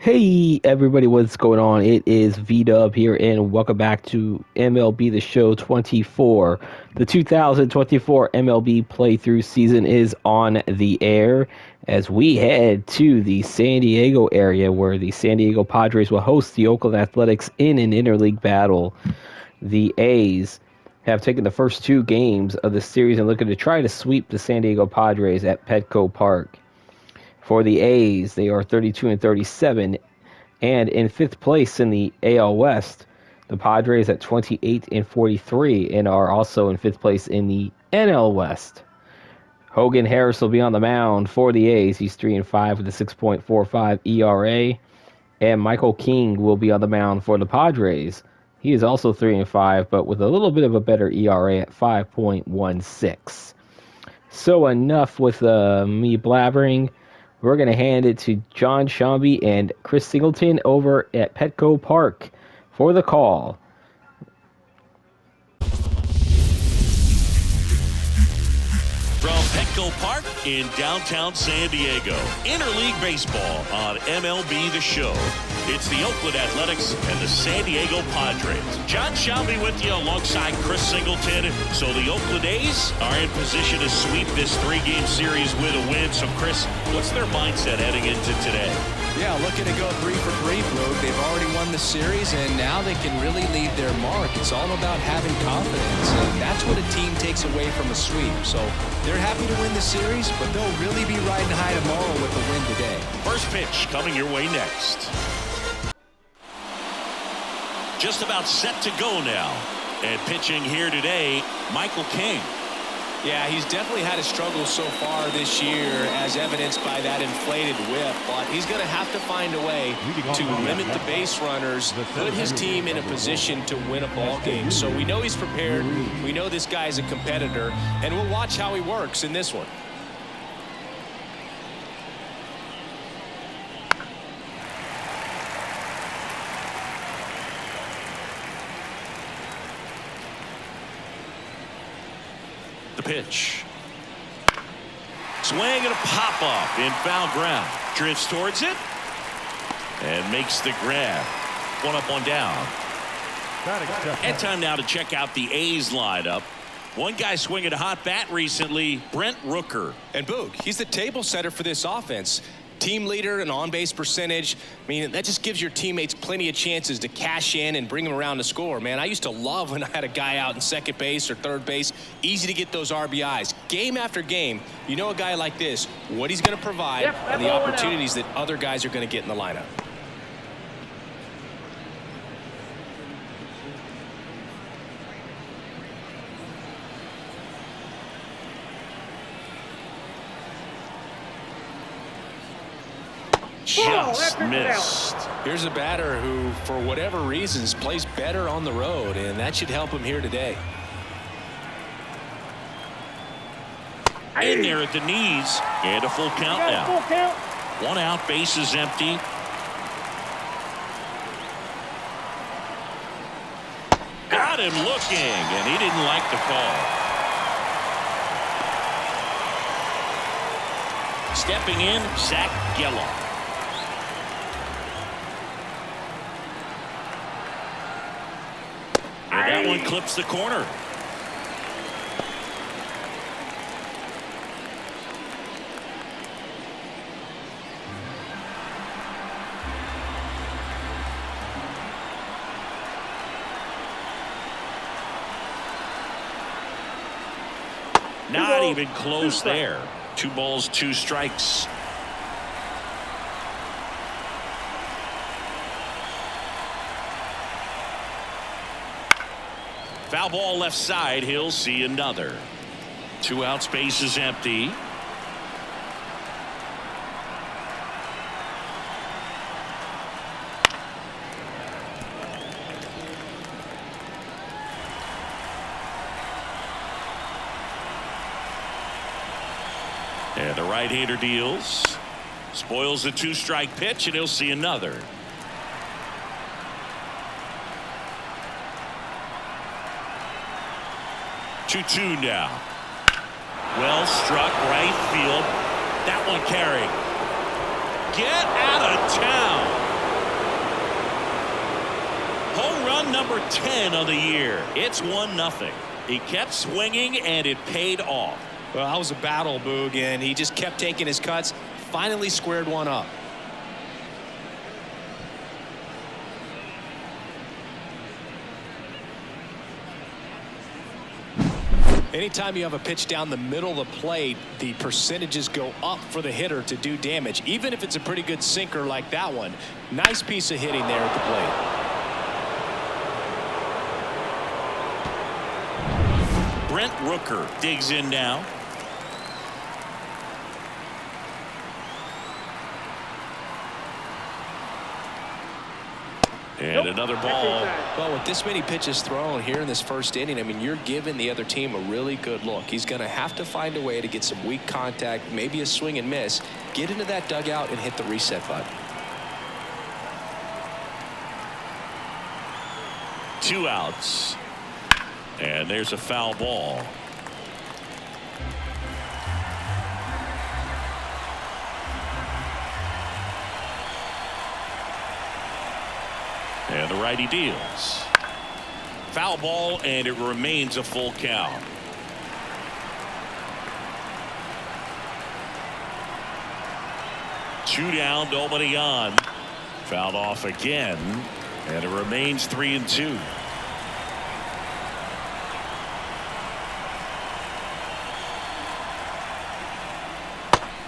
Hey everybody, what's going on? It is V-Dub here, and welcome back to MLB The Show 24. The 2024 MLB playthrough season is on the air as we head to the San Diego area where the San Diego Padres will host the Oakland Athletics in an interleague battle. The A's have taken the first two games of the series and looking to try to sweep the San Diego Padres at Petco Park. For the A's, they are 32 and 37, and in fifth place in the AL West. The Padres at 28 and 43, and are also in fifth place in the NL West. Hogan Harris will be on the mound for the A's. He's 3 and 5 with a 6.45 ERA, and Michael King will be on the mound for the Padres. He is also 3 and 5, but with a little bit of a better ERA at 5.16. So enough with me blabbering. We're going to hand it to John Shambi and Chris Singleton over at Petco Park for the call. From Petco Park in downtown San Diego, interleague baseball on MLB The Show. It's the Oakland Athletics and the San Diego Padres. John Shelby with you alongside Chris Singleton. So the Oakland A's are in position to sweep this three-game series with a win. So Chris, what's their mindset heading into today? Yeah, looking to go 3 for 3, Boog. They've already won the series, and now they can really leave their mark. It's all about having confidence, and that's what a team takes away from a sweep. So they're happy to win the series, but they'll really be riding high tomorrow with the win today. First pitch coming your way next. Just about set to go now. And pitching here today, Michael King. Yeah, he's definitely had a struggle so far this year, as evidenced by that inflated whip. But he's going to have to find a way to limit the base runners, put his team in a position to win a ball game. So we know he's prepared. We know this guy's a competitor, and we'll watch how he works in this one. The pitch. Swing and a pop-up in foul ground. Drifts towards it and makes the grab. One up, one down. And time now to check out the A's lineup. One guy swinging a hot bat recently, Brent Rooker. And Boog, he's the table setter for this offense. Team leader and on-base percentage. I mean, that just gives your teammates plenty of chances to cash in and bring them around to score. Man, I used to love when I had a guy out in second base or third base. Easy to get those RBIs. Game after game, you know a guy like this, what he's going to provide and the opportunities that other guys are going to get in the lineup. Just missed. Here's a batter who, for whatever reasons, plays better on the road, and that should help him here today. In there at the knees, and a full count now. One out, base is empty. Got him looking, and he didn't like the call. Stepping in, Zach Geloff. That one clips the corner. Not even close there. 2 balls, 2 strikes. Foul ball left side. He'll see another. 2 outs, base is empty. And the right-hander deals. Spoils the 2-strike pitch, and he'll see another. 2-2 now. Well struck right field. That one carried. Get out of town. run number 10 of the year. It's 1-0. He kept swinging, and it paid off. Well, that was a battle, Boog, and he just kept taking his cuts. Finally squared one up. Anytime you have a pitch down the middle of the plate, the percentages go up for the hitter to do damage, even if it's a pretty good sinker like that one. Nice piece of hitting there at the plate. Brent Rooker digs in now. And another ball. Well, with this many pitches thrown here in this first inning, I mean, you're giving the other team a really good look. He's going to have to find a way to get some weak contact, maybe a swing and miss, get into that dugout and hit the reset button. 2 outs. And there's a foul ball. And the righty deals. Foul ball, and it remains a full count. Two down, nobody on. Fouled off again, and it remains 3-2.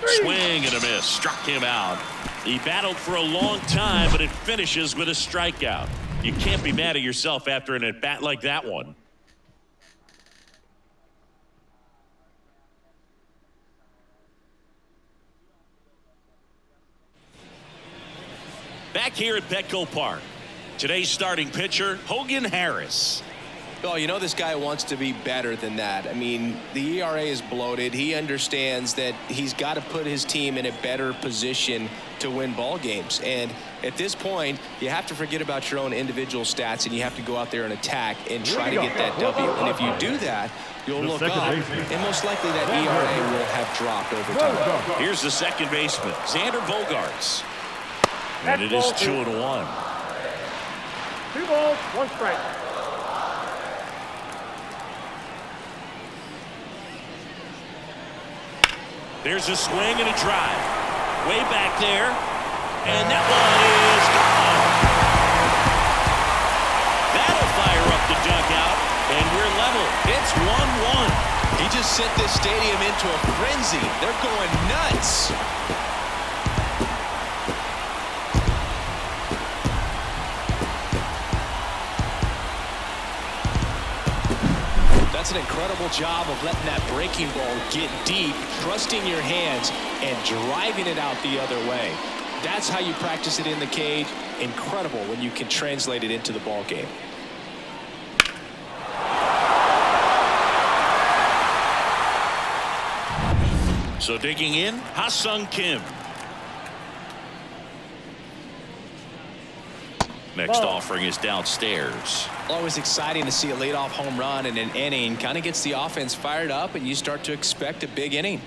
Swing and a miss. Struck him out. He battled for a long time, but it finishes with a strikeout. You can't be mad at yourself after an at-bat like that one. Back here at Petco Park, today's starting pitcher, Hogan Harris. Oh, you know this guy wants to be better than that. I mean, the ERA is bloated. He understands that he's got to put his team in a better position to win ball games. And at this point, you have to forget about your own individual stats, and you have to go out there and attack and try to get that W. And if you do that, you'll look up, and most likely that ERA will have dropped over time. Here's the second baseman, Xander Bogaerts. And it is 2-1. 2 balls, 1 strike. There's a swing and a drive. Way back there. And that one is gone. That'll fire up the dugout. And we're level. It's 1-1. He just sent this stadium into a frenzy. They're going nuts. That's an incredible job of letting that breaking ball get deep, trusting your hands, and driving it out the other way. That's how you practice it in the cage. Incredible when you can translate it into the ball game. So digging in, Ha-Sung Kim. Next offering is downstairs. Always exciting to see a leadoff home run in an inning. Kind of gets the offense fired up, and you start to expect a big inning.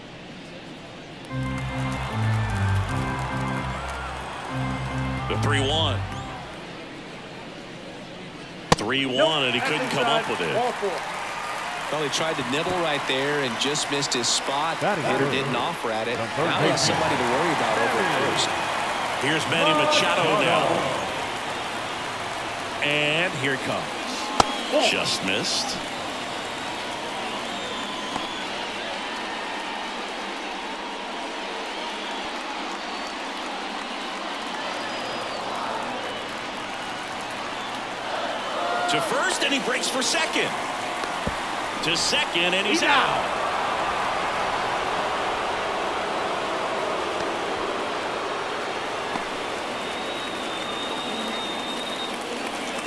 The 3-1. 3-1, and he couldn't come up with it. Well, he tried to nibble right there and just missed his spot. Hitter didn't offer at it. Now he has somebody to worry about over at first. Here's Manny Machado now. And here it comes. Just missed. To first, and he breaks for second. To second, and he's out.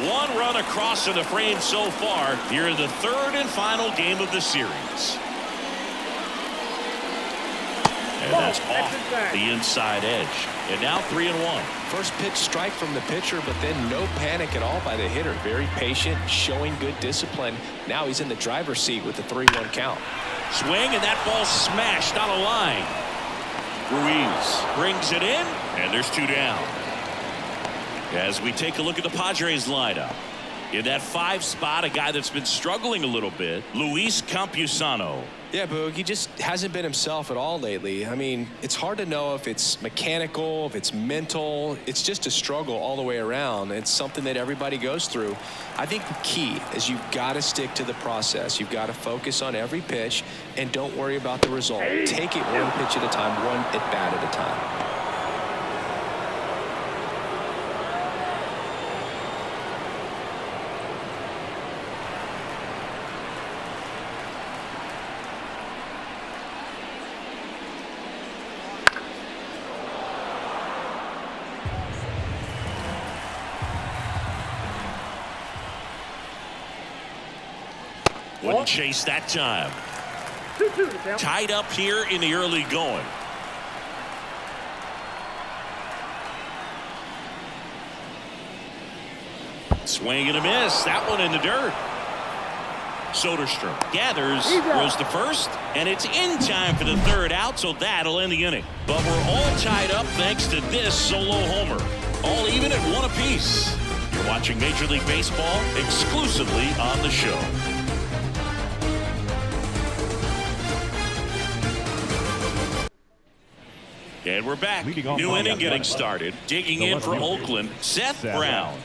One run across to the frame so far here in the third and final game of the series. And that's off the inside edge. And now 3-1. First pitch strike from the pitcher, but then no panic at all by the hitter. Very patient, showing good discipline. Now he's in the driver's seat with the 3-1 count. Swing, and that ball smashed on a line. Ruiz brings it in, and there's 2 down. As we take a look at the Padres lineup. In that 5 spot, a guy that's been struggling a little bit, Luis Campusano. Yeah, Boog, he just hasn't been himself at all lately. I mean, it's hard to know if it's mechanical, if it's mental. It's just a struggle all the way around. It's something that everybody goes through. I think the key is you've got to stick to the process. You've got to focus on every pitch and don't worry about the result. Take it one pitch at a time, one at bat at a time. Wouldn't chase that time. Tied up here in the early going. Swing and a miss. That one in the dirt. Soderstrom gathers, throws to first, and it's in time for the 3rd out, so that'll end the inning. But we're all tied up thanks to this solo homer. All even at 1 apiece. You're watching Major League Baseball exclusively on the show. And we're back. New inning getting started. Digging in for Oakland, Seth Brown.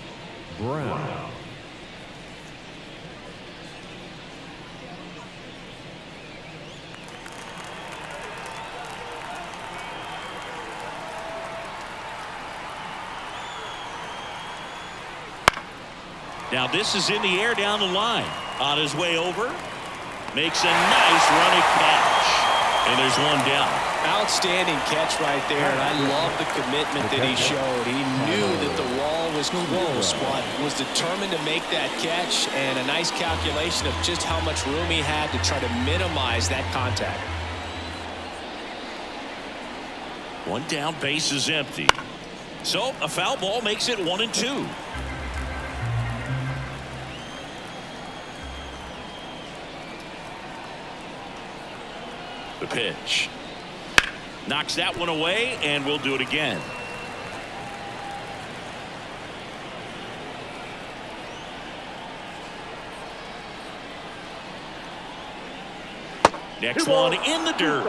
Now this is in the air down the line. On his way over. Makes a nice running catch. And there's one down. Outstanding catch right there, and I love the commitment that he showed. He knew that the wall was close, but was determined to make that catch, and a nice calculation of just how much room he had to try to minimize that contact. One down, base is empty. So a foul ball makes it 1-2. The pitch. Knocks that one away, and we'll do it again. Next one in the dirt.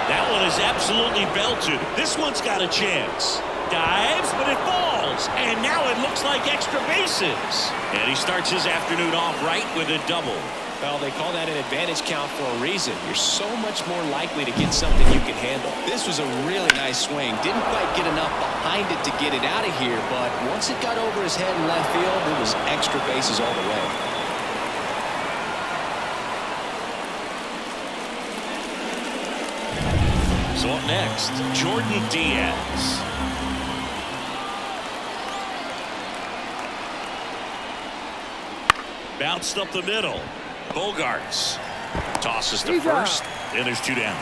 That one is absolutely belted. This one's got a chance. Dives, but it falls. And now it looks like extra bases. And he starts his afternoon off right with a double. Well, they call that an advantage count for a reason. You're so much more likely to get something you can handle. This was a really nice swing. Didn't quite get enough behind it to get it out of here, but once it got over his head in left field, it was extra bases all the way. So up next, Jordan Diaz. Bounced up the middle. Bogarts tosses to first, and there's 2 down.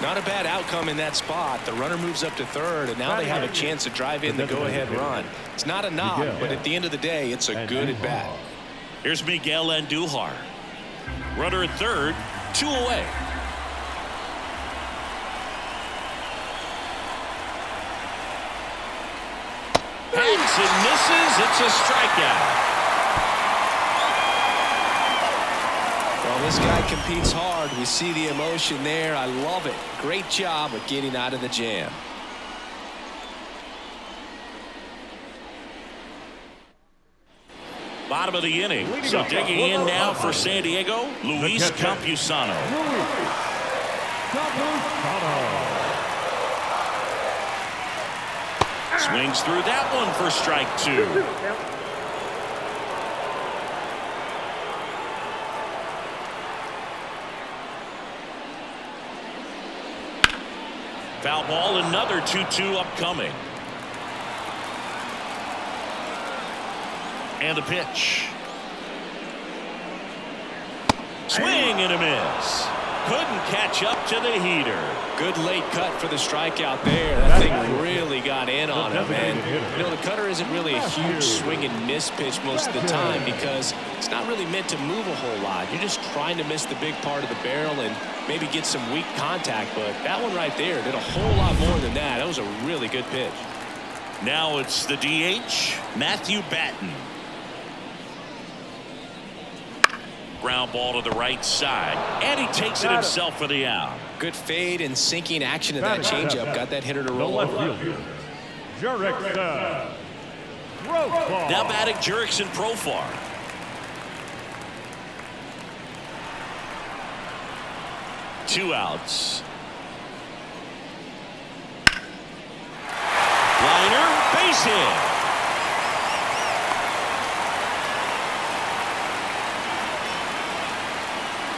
Not a bad outcome in that spot. The runner moves up to third, and now they have a chance to drive in the go-ahead run. It's not a knock, but at the end of the day, it's a good at-bat. Here's Miguel Andujar. Runner at third, 2 away. Hangs and misses. It's a strikeout. Well, this guy competes hard. We see the emotion there. I love it. Great job of getting out of the jam. Bottom of the inning. So digging in now for San Diego, Luis Campusano. Swings through that one for strike 2. Foul ball, another 2-2 upcoming. And the pitch. Swing and a miss. couldn't catch up to the heater. Good late cut for the strikeout there. That thing really got in on him, man. You know, the cutter isn't really a huge swing and miss pitch most of the time because it's not really meant to move a whole lot. You're just trying to miss the big part of the barrel and maybe get some weak contact, but that one right there did a whole lot more than that. That was a really good pitch. Now it's the DH, Matthew Batten. Ground ball to the right side, and he takes it himself for the out. Good fade and sinking action of that changeup. Got that hitter to roll over. Now batting Jurickson Profar. Two outs. Liner, base hit.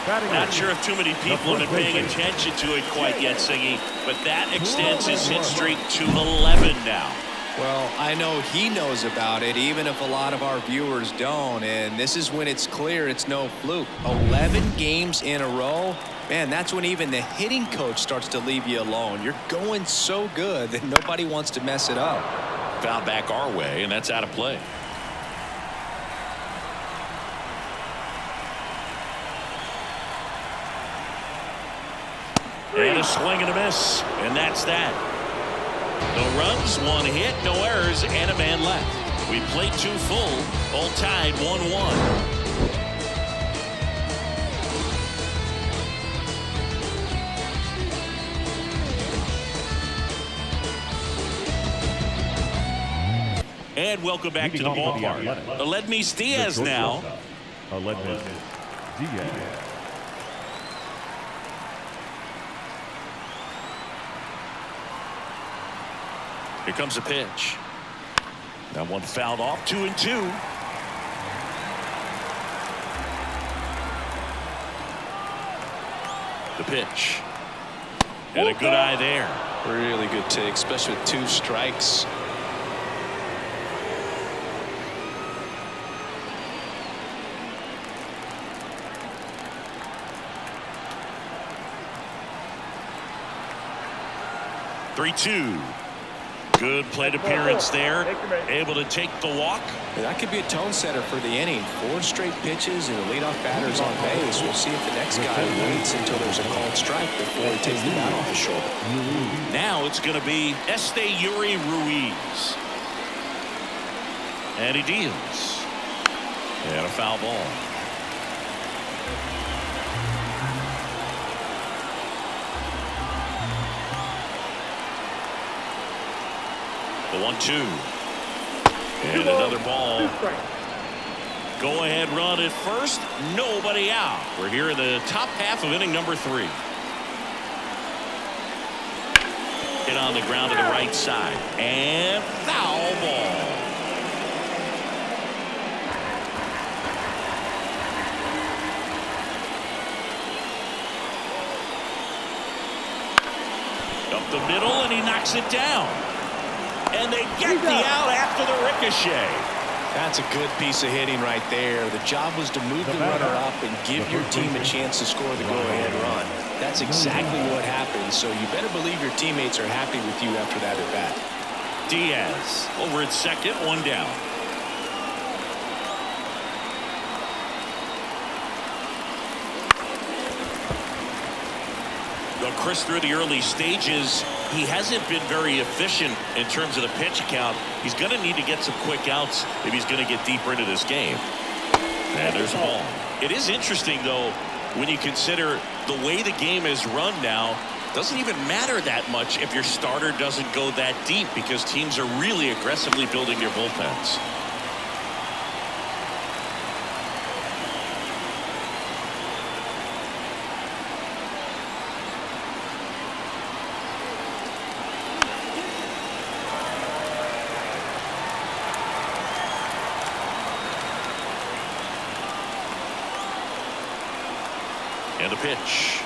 Not sure if too many people have been paying attention to it quite yet, Siggy, but that extends his hit streak to 11 now. Well, I know he knows about it, even if a lot of our viewers don't, and this is when it's clear it's no fluke. 11 games in a row. Man, that's when even the hitting coach starts to leave you alone. You're going so good that nobody wants to mess it up. Foul back our way, and that's out of play. And a swing and a miss, and that's that. No runs, one hit, no errors, and a man left. We played two full, all tied 1-1. And welcome back to the ballpark. Aledmys Diaz now. Aledmys Diaz. Here comes a pitch. That one fouled off, 2-2. The pitch. And a good eye there. Really good take, especially with two strikes. Three-two. Good plate appearance there. Able to take the walk. That could be a tone setter for the inning. 4 straight pitches and the leadoff batter's on base. We'll see if the next guy waits until there's a called strike before he takes the bat off his shoulder. Now it's going to be Yuri Ruiz. And he deals. And a foul ball. The 1-2. And another ball. Go ahead run at first. Nobody out. We're here in the top half of inning number 3. Hit on the ground to the right side. And foul ball. Up the middle, and he knocks it down. And they get the out after the ricochet. That's a good piece of hitting right there. The job was to move the runner up and give your team a chance to score the go-ahead run. That's exactly what happened, so you better believe your teammates are happy with you after that at-bat. Diaz over at second, 1 down. Chris, through the early stages, he hasn't been very efficient in terms of the pitch count. He's going to need to get some quick outs if he's going to get deeper into this game. And there's a ball. It is interesting, though, when you consider the way the game is run now. Doesn't even matter that much if your starter doesn't go that deep because teams are really aggressively building their bullpens. And a pitch.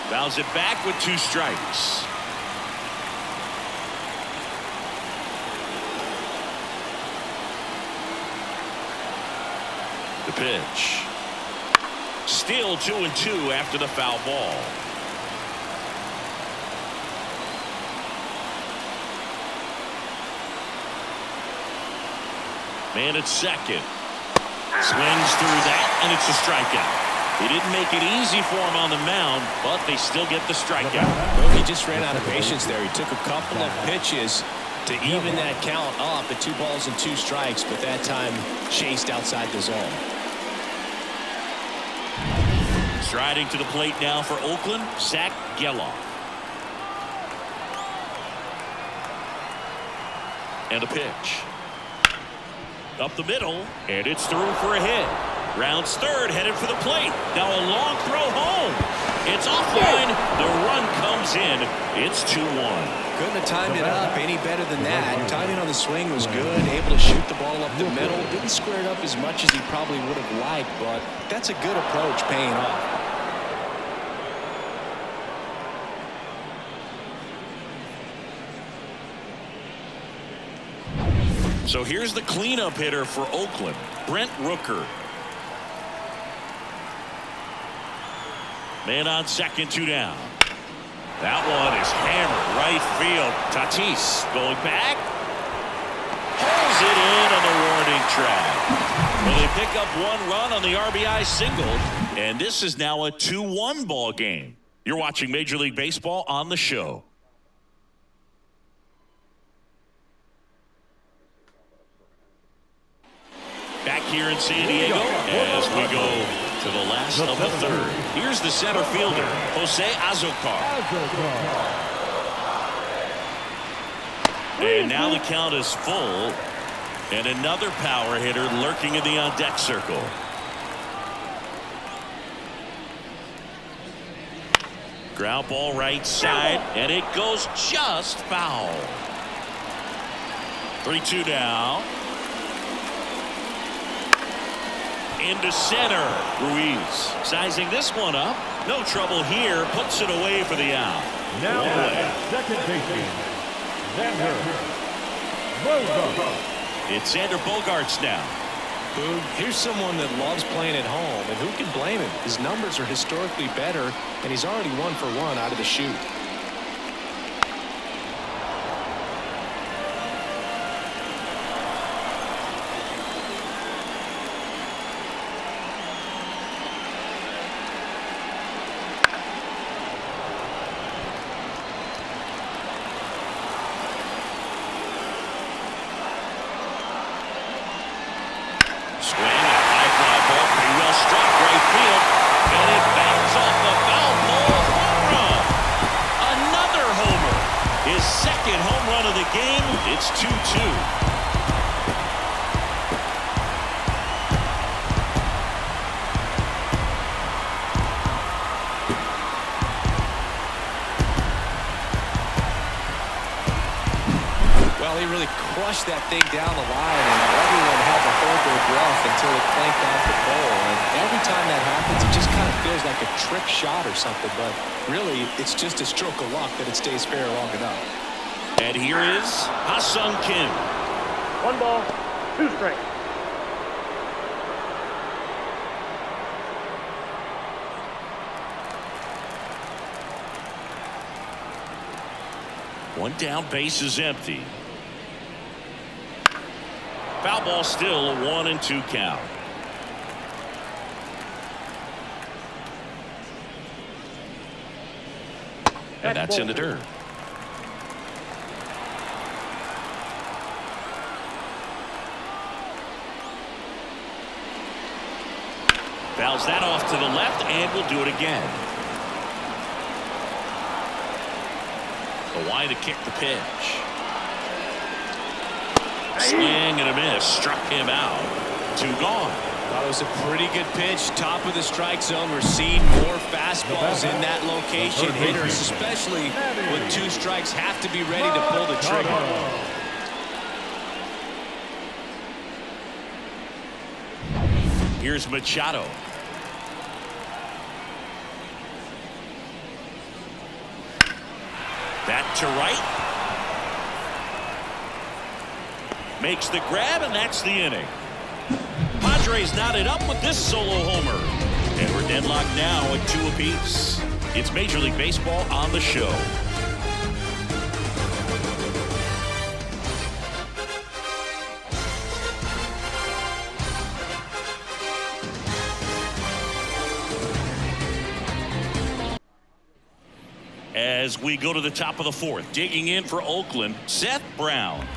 Fouls it back with 2 strikes. The pitch. still 2-2 after the foul ball. Man at second. Swings through that, and it's a strikeout. He didn't make it easy for him on the mound, but they still get the strikeout. Well, he just ran out of patience there. He took a couple of pitches to even that count up at 2 balls and 2 strikes, but that time chased outside the zone. Striding to the plate now for Oakland, Zach Geloff. And a pitch. Up the middle, and it's through for a hit. Rounds third, headed for the plate. Now a long throw home. It's offline. The run comes in. It's 2-1. Couldn't have timed it up any better than that. Timing on the swing was good. Able to shoot the ball up the middle. Didn't square it up as much as he probably would have liked, but that's a good approach paying off. So here's the cleanup hitter for Oakland, Brent Rooker. Man on second, 2 down. That one is hammered right field. Tatis going back. Pulls it in on the warning track. Well, they pick up 1 run on the RBI single, and this is now a 2-1 ball game. You're watching Major League Baseball on the show. Back here in San Diego as we go to the last of the third. Here's the center fielder, Jose Azocar. And now the count is full. And another power hitter lurking in the on-deck circle. Ground ball right side, and it goes just foul. 3-2 down. Into center. Ruiz sizing this one up. No trouble here. Puts it away for the out. Now second baseman, Xander Bogaerts. It's Xander Bogaerts now. Here's someone that loves playing at home, and who can blame him? His numbers are historically better, and he's already 1 for 1 out of the chute. It's 2-2. Well, he really crushed that thing down the line, and everyone had to hold their breath until it clanked off the pole. And every time that happens, it just kind of feels like a trick shot or something. But really, it's just a stroke of luck that it stays fair long enough. And here is Ha-Sung Kim. 1 ball, 2 strikes. One down, base is empty. Foul ball still a 1-2 count. And that's in the dirt. Fouls that off to the left, and will do it again. A wide to kick the pitch. Swing and a miss. Struck him out. 2 gone. That was a pretty good pitch. Top of the strike zone. We're seeing more fastballs in that location. Hitters, especially with 2 strikes, have to be ready to pull the trigger. Here's Machado. Back to right. Makes the grab, and that's the inning. Padres knotted up with this solo homer. And we're Deadlock now at 2 apiece. It's Major League Baseball on the show. As we go to the top of the 4th, digging in for Oakland, Seth Brown.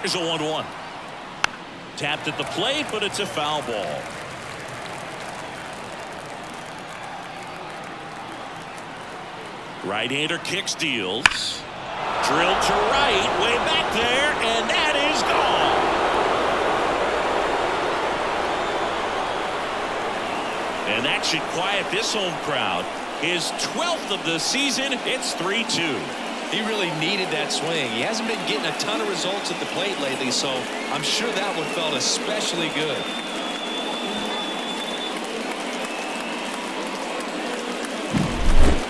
Here's a 1-1. Tapped at the plate, but it's a foul ball. Right-hander kicks, deals. Drilled to right, way back there, and that is gone. And that should quiet this home crowd. His 12th of the season. It's 3-2. He really needed that swing. He hasn't been getting a ton of results at the plate lately, so I'm sure that one felt especially good.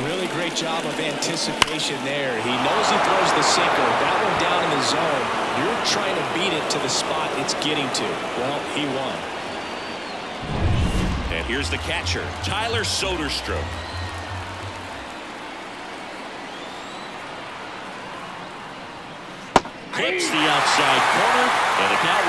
Really great job of anticipation there. He knows he throws the sinker. That one down in the zone. You're trying to beat it to the spot it's getting to. Well, he won. And here's the catcher, Tyler Soderstrom. Clips the outside corner, and the count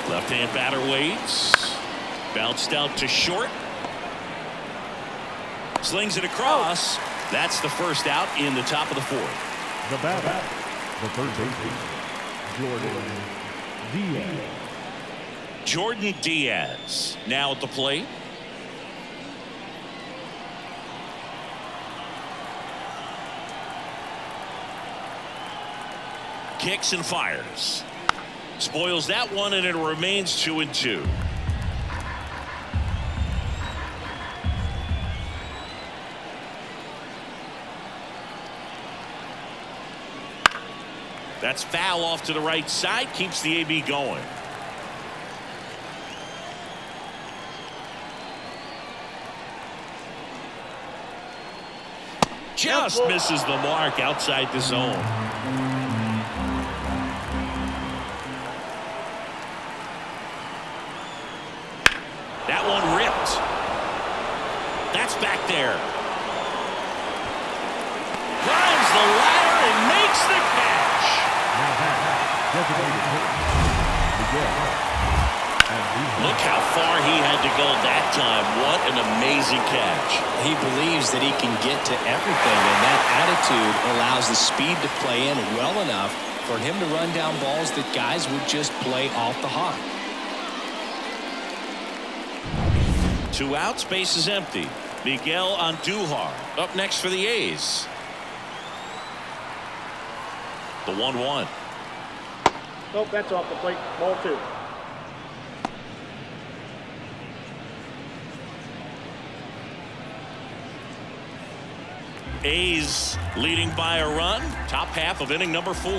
1-2. Left-hand batter waits. Bounced out to short. Slings it across. That's the first out in the top of the 4th. The batter, the third baseman, Jordan Diaz. Jordan Diaz now at the plate. Kicks and fires. Spoils that one, and it remains 2-2. That's foul off to the right side. Keeps the AB going. Just misses the mark outside the zone. That one ripped. That's back there. Climbs the ladder and makes the catch. Look how far he had to go that time. What an amazing catch. He believes that he can get to everything, and that attitude allows the speed to play in well enough for him to run down balls that guys would just play off the hop. 2 outs, base is empty. Miguel Andujar up next for the A's. The 1-1. Nope, that's off the plate. Ball 2. A's leading by a run. Top half of inning number 4.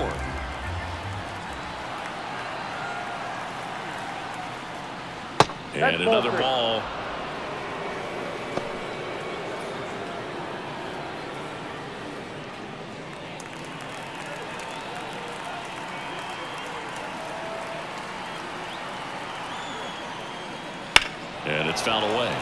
And another ball. And it's fouled away.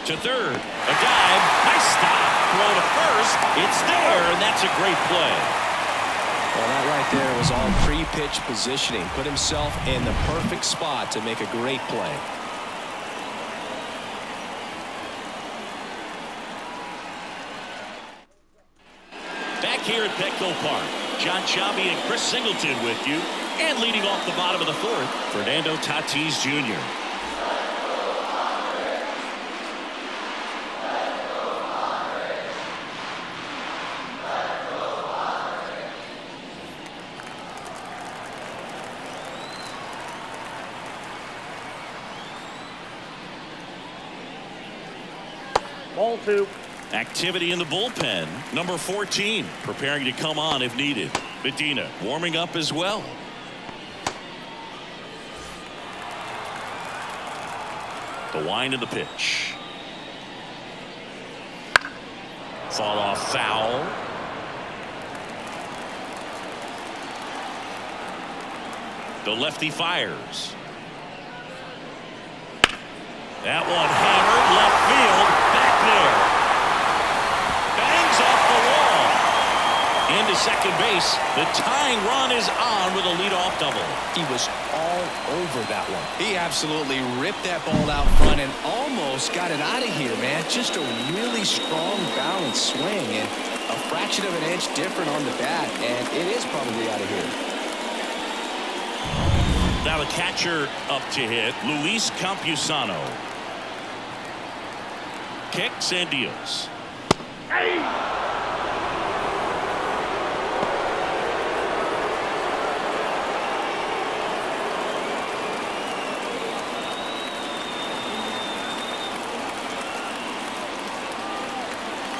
To third, a dive, nice stop, throw to first, it's there, and that's a great play. Well, that right there was all pre-pitch positioning. Put himself in the perfect spot to make a great play. Back here at Petco Park, John Chambi and Chris Singleton with you, and leading off the bottom of the 4th, Fernando Tatis Jr. Ball 2. Activity in the bullpen. Number 14 preparing to come on if needed. Medina warming up as well. The wind of the pitch. Fall off foul. The lefty fires. That one hammered left field. Back there. Bangs off the wall. Into second base. The tying run is on with a leadoff double. He was all over that one. He absolutely ripped that ball out front and almost got it out of here, man. Just a really strong, balanced swing and a fraction of an inch different on the bat, and it is probably out of here. Now the catcher up to hit, Luis Campusano. Kick, San Dios.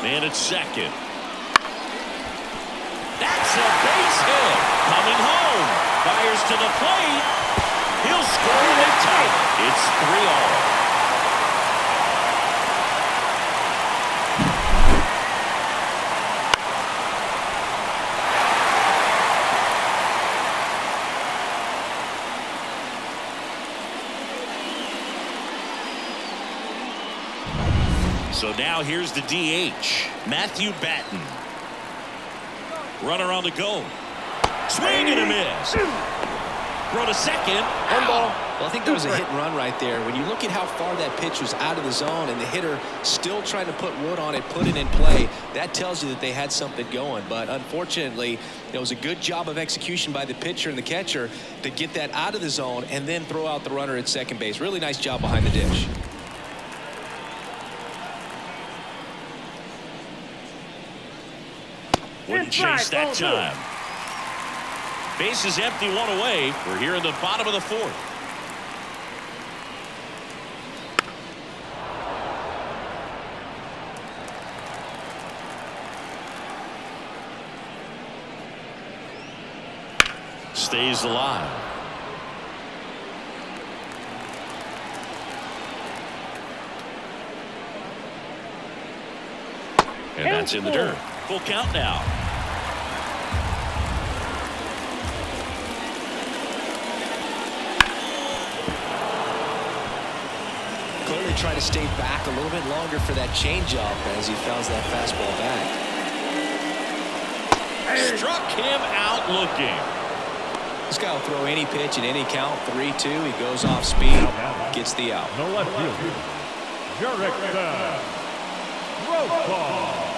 Man at second. That's a base hit. Coming home. Fires to the plate. He'll score it tight. It's 3-all. So now here's the DH, Matthew Batten. Runner on the go. Swing and a miss. Throw to second. One ball. Well, I think there was a hit and run right there. When you look at how far that pitch was out of the zone and the hitter still trying to put wood on it, put it in play, that tells you that they had something going. But unfortunately, it was a good job of execution by the pitcher and the catcher to get that out of the zone and then throw out the runner at second base. Really nice job behind the dish. Wouldn't chase that time. Base is empty, one away. We're here in the bottom of the fourth. Stays alive. And that's in the dirt. Full count now. Clearly trying to stay back a little bit longer for that changeup as he fouls that fastball back. Struck him out looking. This guy will throw any pitch in any count. 3-2. He goes off speed, gets the out. No left field. Jerick Profar.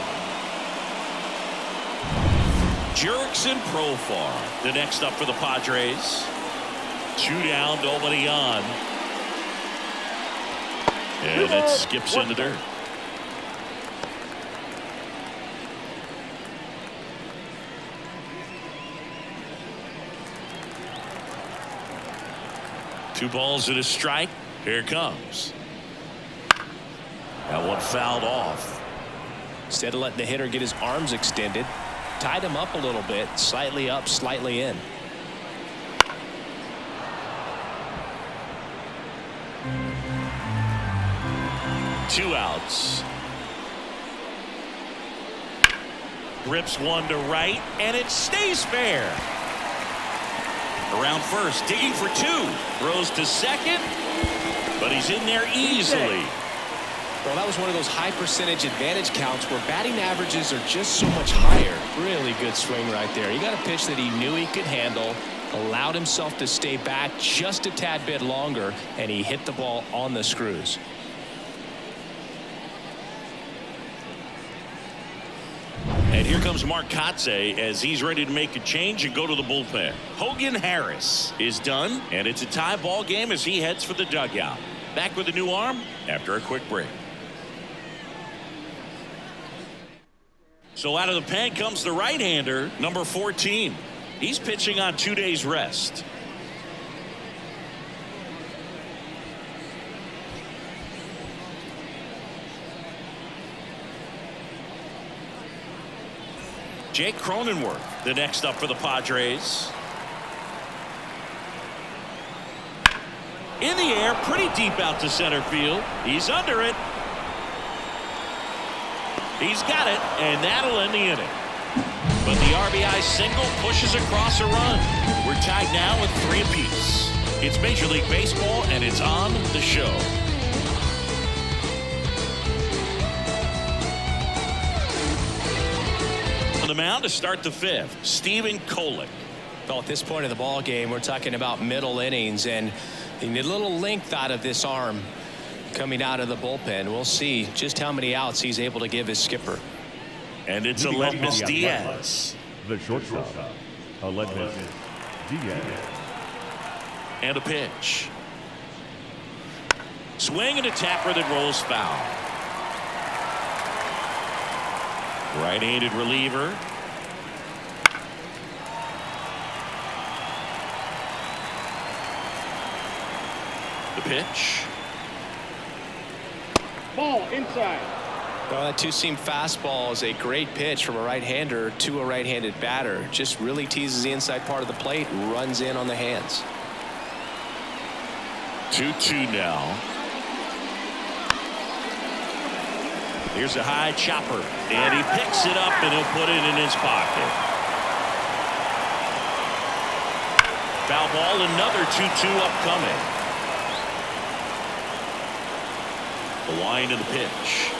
Jurickson Profar, the next up for the Padres. 2 down, nobody on. And it skips in the dirt. Two balls and a strike. Here it comes. That one fouled off. Instead of letting the hitter get his arms extended, tied him up a little bit, slightly up, slightly in. Two outs. Rips one to right, and it stays fair. Around first, digging for two. Throws to second, but he's in there easily. Well, that was one of those high percentage advantage counts where batting averages are just so much higher. Really good swing right there. He got a pitch that he knew he could handle, allowed himself to stay back just a tad bit longer, and he hit the ball on the screws. And here comes Mark Kotze as he's ready to make a change and go to the bullpen. Hogan Harris is done, and it's a tie ball game as he heads for the dugout. Back with a new arm after a quick break. So out of the pen comes the right-hander, number 14. He's pitching on 2 days rest. Jake Cronenworth, the next up for the Padres. In the air, pretty deep out to center field. He's under it. He's got it, and that'll end the inning. But the RBI single pushes across a run. We're tied now with 3 apiece. It's Major League Baseball, and it's on the show. On the mound to start the 5th, Stephen Kolek. Well, at this point of the ball game, we're talking about middle innings, and you need a little length out of this arm coming out of the bullpen. We'll see just how many outs he's able to give his skipper. And it's Aledmys Diaz. The shortstop, Aledmys Diaz. And a pitch. Swing and a tapper that rolls foul. Right-handed reliever. The pitch. Ball inside. Well, that two-seam fastball is a great pitch from a right-hander to a right-handed batter. Just really teases the inside part of the plate, runs in on the hands. 2-2 now. Here's a high chopper, and he picks it up, and he'll put it in his pocket. Foul ball, another 2-2 upcoming. The line of the pitch.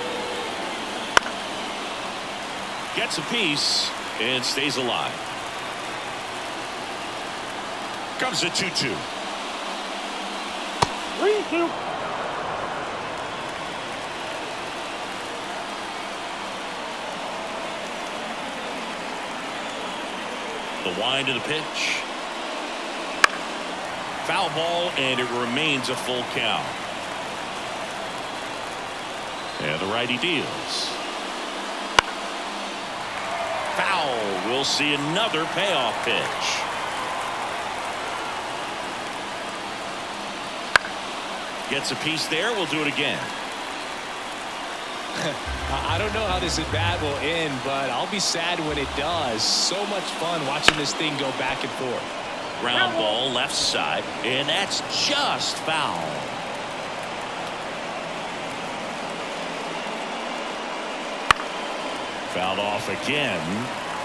Gets a piece and stays alive. Comes a 2-2. 3-2. The wind of the pitch. Foul ball, and it remains a full count. And the righty deals. Foul. We'll see another payoff pitch. Gets a piece there. We'll do it again. I don't know how this at bat will end, but I'll be sad when it does. So much fun watching this thing go back and forth. Ground ball left side, and that's just foul. Fouled off again,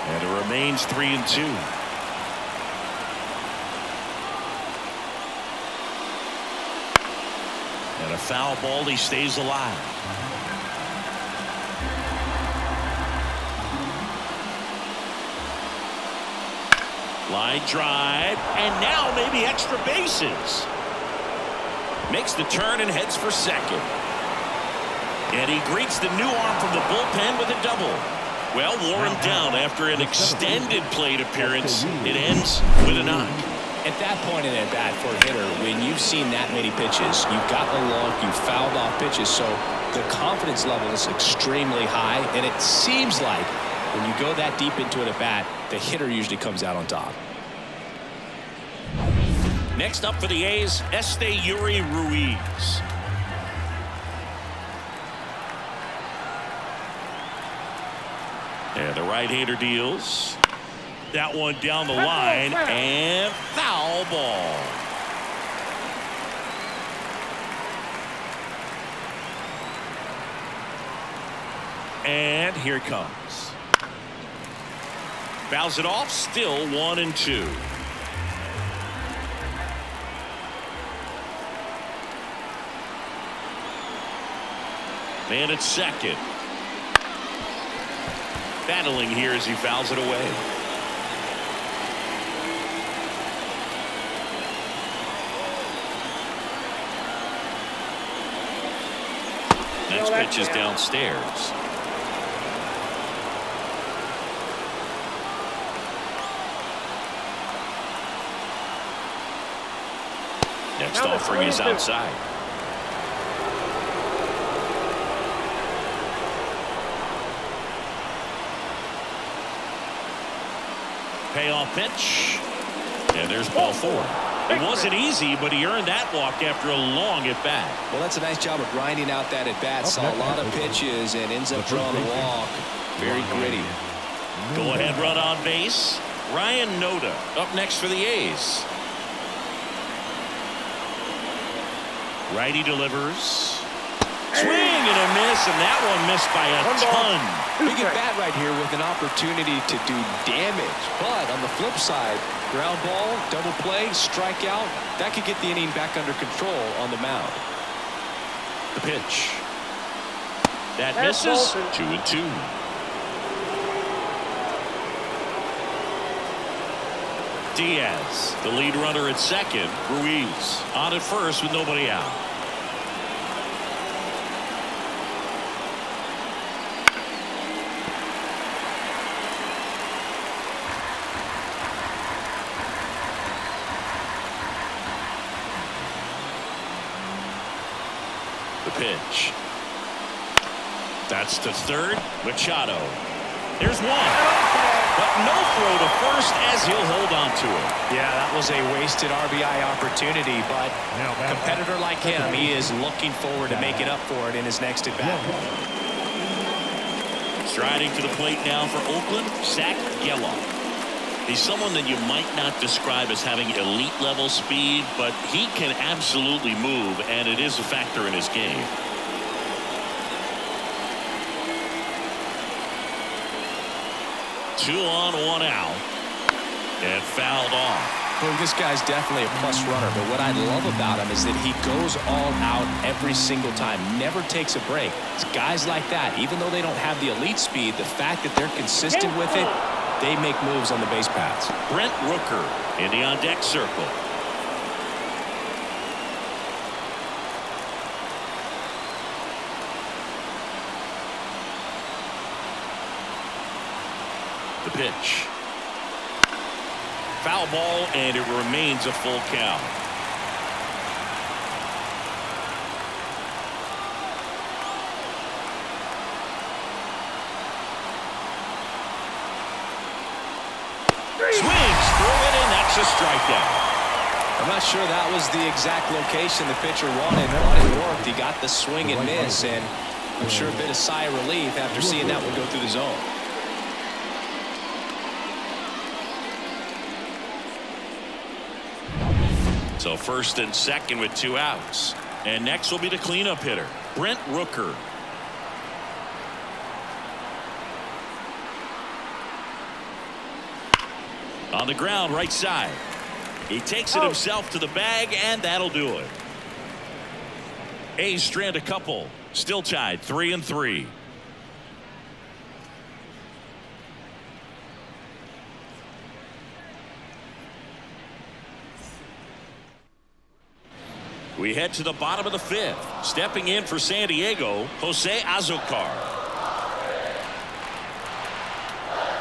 and it remains 3-2. And a foul ball, he stays alive. Line drive, and now maybe extra bases. Makes the turn and heads for second. And he greets the new arm from the bullpen with a double. Well, wore him down after an extended plate appearance. It ends with a knock. At that point in at bat for a hitter, when you've seen that many pitches, you've gotten a walk, you've fouled off pitches, so the confidence level is extremely high, and it seems like when you go that deep into an at bat, the hitter usually comes out on top. Next up for the A's, Esteury Ruiz. And the right-hander deals. That one down the line, and foul ball. And here it comes. Fouls it off, still 1-2. Man at second. Battling here as he fouls it away. Next pitch is downstairs. Next offering is outside. Payoff pitch, and there's ball 4. It wasn't easy, but he earned that walk after a long at bat. Well, that's a nice job of grinding out that at bat. Saw a lot of pitches and ends up drawing a walk. Very gritty. Go ahead run on base. Ryan Noda up next for the A's. Righty delivers. Swing and a miss, and that one missed by a ton. Big at bat right here with an opportunity to do damage. But on the flip side, ground ball, double play, strikeout, that could get the inning back under control on the mound. The pitch. That misses. 2-2. Diaz, the lead runner at second. Ruiz on at first with nobody out. The pitch. That's to third. Machado. There's one. But no throw to first as he'll hold on to it. Yeah, that was a wasted RBI opportunity, but a competitor like him, he is looking forward to making up for it in his next at-bat. Striding to the plate now for Oakland, Zach Geloff. He's someone that you might not describe as having elite level speed, but he can absolutely move, and it is a factor in his game. Two on, one out, and fouled off. Well, this guy's definitely a plus runner, but what I love about him is that he goes all out every single time, never takes a break. It's guys like that, even though they don't have the elite speed, the fact that they're consistent with it, they make moves on the base paths. Brent Rooker in the on-deck circle. The pitch. Foul ball, and it remains a full count. Swings through it, and that's a strikeout. I'm not sure that was the exact location the pitcher wanted, but it worked. He got the swing and miss, and I'm sure a bit of sigh of relief after seeing that one go through the zone. So first and second with two outs. And next will be the cleanup hitter, Brent Rooker. On the ground, right side. He takes it himself to the bag, and that'll do it. A's strand a couple. Still tied 3-3. We head to the bottom of the fifth. Stepping in for San Diego, Jose Azocar.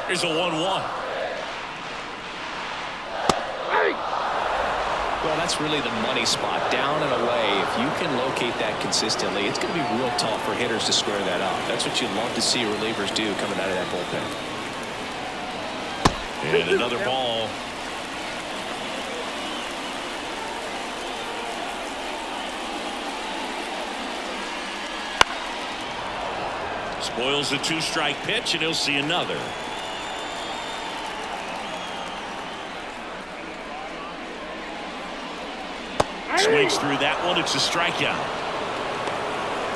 Here's a 1-1. Well, that's really the money spot, down and away. If you can locate that consistently, it's going to be real tough for hitters to square that up. That's what you'd love to see relievers do coming out of that bullpen. And another ball. Spoils the two-strike pitch, and he'll see another. Swings through that one. It's a strikeout.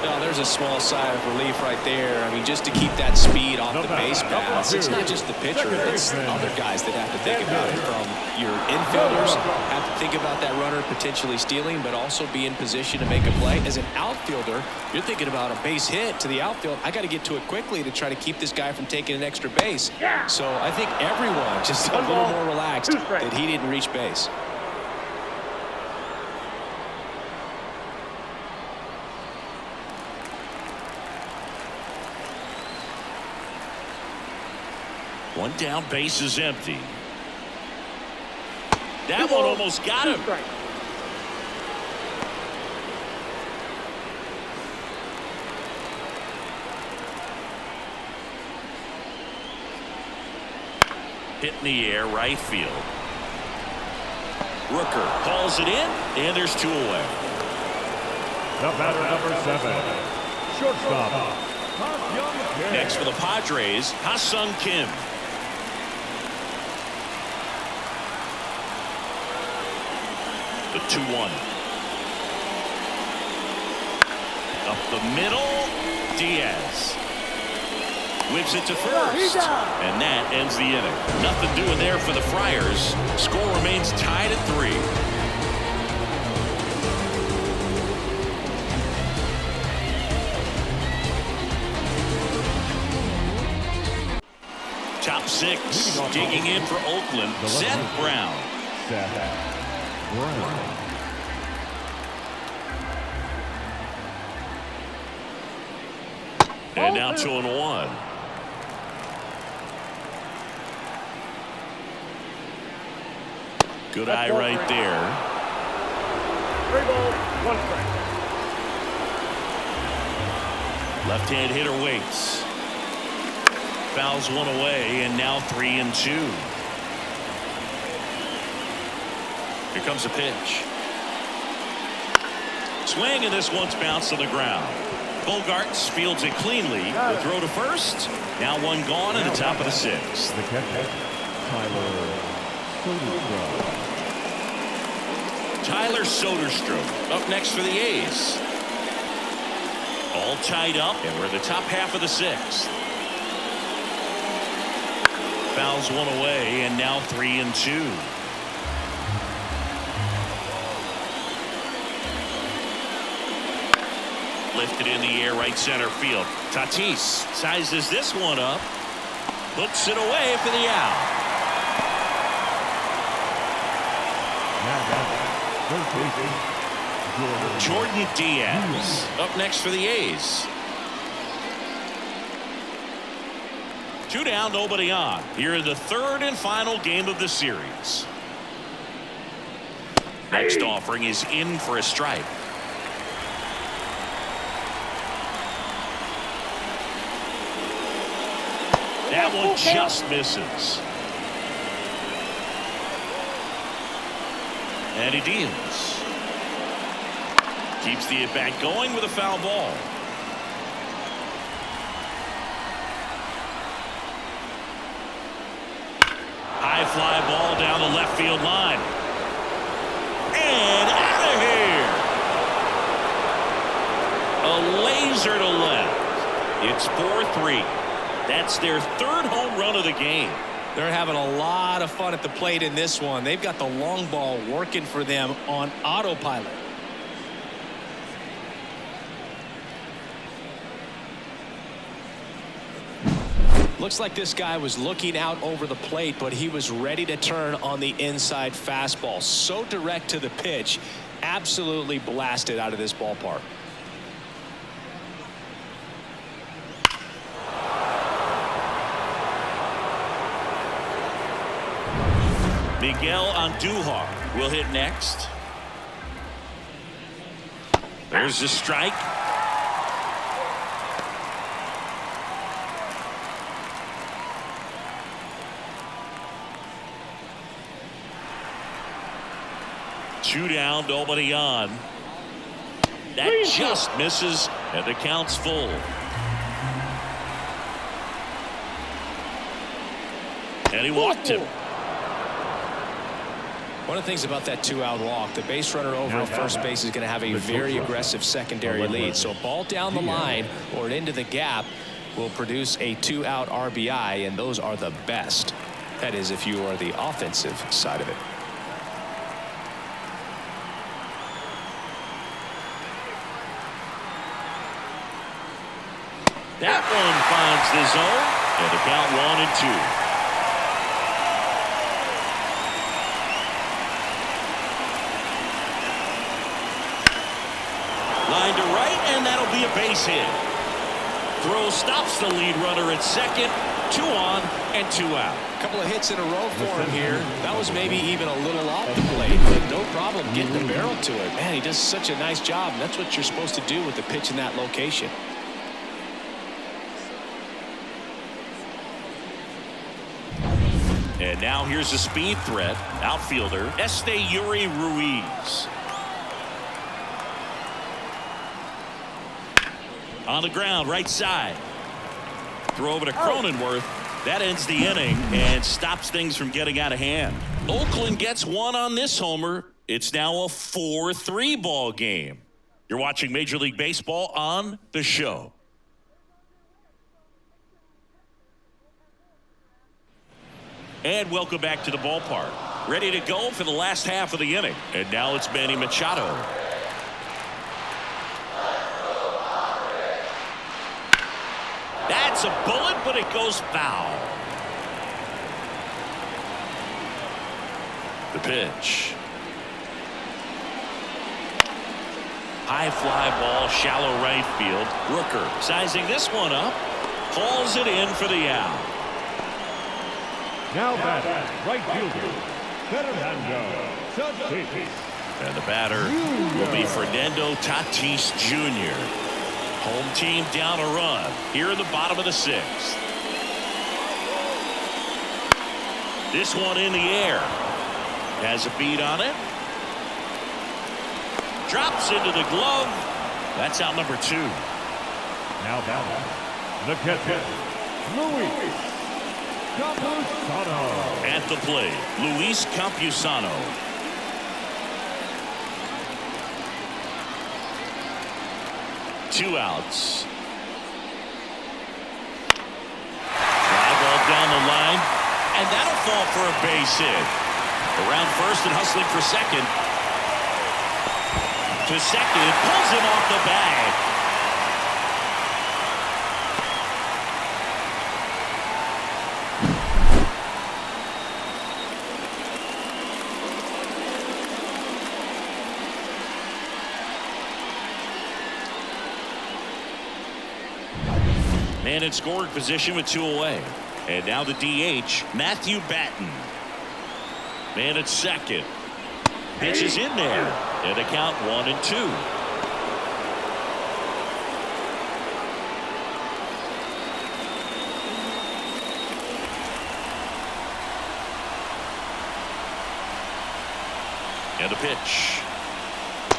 No, there's a small sigh of relief right there. I mean, just to keep that speed off the base paths. It's not just the pitcher. It's the other guys that have to think about it. From your infielders have to think about that runner potentially stealing, but also be in position to make a play. As an outfielder, you're thinking about a base hit to the outfield. I got to get to it quickly to try to keep this guy from taking an extra base. So I think everyone just a little more relaxed that he didn't reach base. One down, base is empty. That one almost got him. Hit in the air, right field. Rooker hauls it in, and there's two away. The batter, number 7, shortstop. Next for the Padres, Ha-Sung Kim. The 2-1. Up the middle, Diaz whips it to first, and that ends the inning. Nothing doing there for the Friars. Score remains tied at 3. Top 6 digging in for Oakland. Seth Brown. And now 2-1. Good eye right there. 3 balls, 1 strike. Left-hand hitter waits. Fouls one away, and now 3-2. Here comes a pitch. Swing, and this one's bounced on the ground. Bogarts fields it cleanly. The throw to first. Now 1 gone in the top of the 6th. The catcher, Tyler Soderstrom up next for the A's. All tied up, and we're in the top half of the 6th. Fouls one away, and now 3-2. Lifted in the air, right center field. Tatis sizes this one up, puts it away for the out. Jordan Diaz up next for the A's. 2 down, nobody on. Here in the 3rd and final game of the series. Next offering is in for a strike. That one just misses. And he deals. Keeps the at-bat going with a foul ball. High fly ball down the left field line. And out of here. A laser to left. It's 4-3. That's their 3rd home run of the game. They're having a lot of fun at the plate in this one. They've got the long ball working for them on autopilot. Looks like this guy was looking out over the plate, but he was ready to turn on the inside fastball. So direct to the pitch, absolutely blasted out of this ballpark. Miguel Andujar will hit next. There's the strike. Two down, nobody on. That just misses, and the count's full. And he walked him. One of the things about that 2-out walk, the base runner over at first base is going to have a very aggressive secondary lead. So a ball down the line or into the gap will produce a 2-out RBI, and those are the best. That is, if you are the offensive side of it. That one finds the zone, and the count 1-2. Line to right, and that'll be a base hit. Throw stops the lead runner at second. 2 on and 2 out. A couple of hits in a row for him here. That was maybe even a little off the plate, but no problem getting the barrel to it. Man, he does such a nice job, and that's what you're supposed to do with the pitch in that location. And now here's a speed threat. Outfielder Esteury Ruiz. On the ground, right side. Throw over to Cronenworth. That ends the inning and stops things from getting out of hand. Oakland gets one on this homer. It's now a 4-3 ball game. You're watching Major League Baseball on the show. And welcome back to the ballpark. Ready to go for the last half of the inning. And now it's Manny Machado. That's a bullet, but it goes foul. The pitch. High fly ball, shallow right field. Rooker sizing this one up. Hauls it in for the out. Now batting, right fielder, Fernando Tatis. And the batter will be Fernando Tatis Jr. Home team down a run here in the bottom of the sixth. This one in the air. Has a beat on it. Drops into the glove. That's out number 2. Now batting, the catcher, Luis Campusano. At the plate, Luis Campusano. Two outs. Fly ball down the line, and that'll fall for a base hit. Around first and hustling for second. To second, it pulls him off the bag. Man in scoring position with 2 away. And now the DH, Matthew Batten. Man at second. Pitch is in there. And the count 1-2. And the pitch.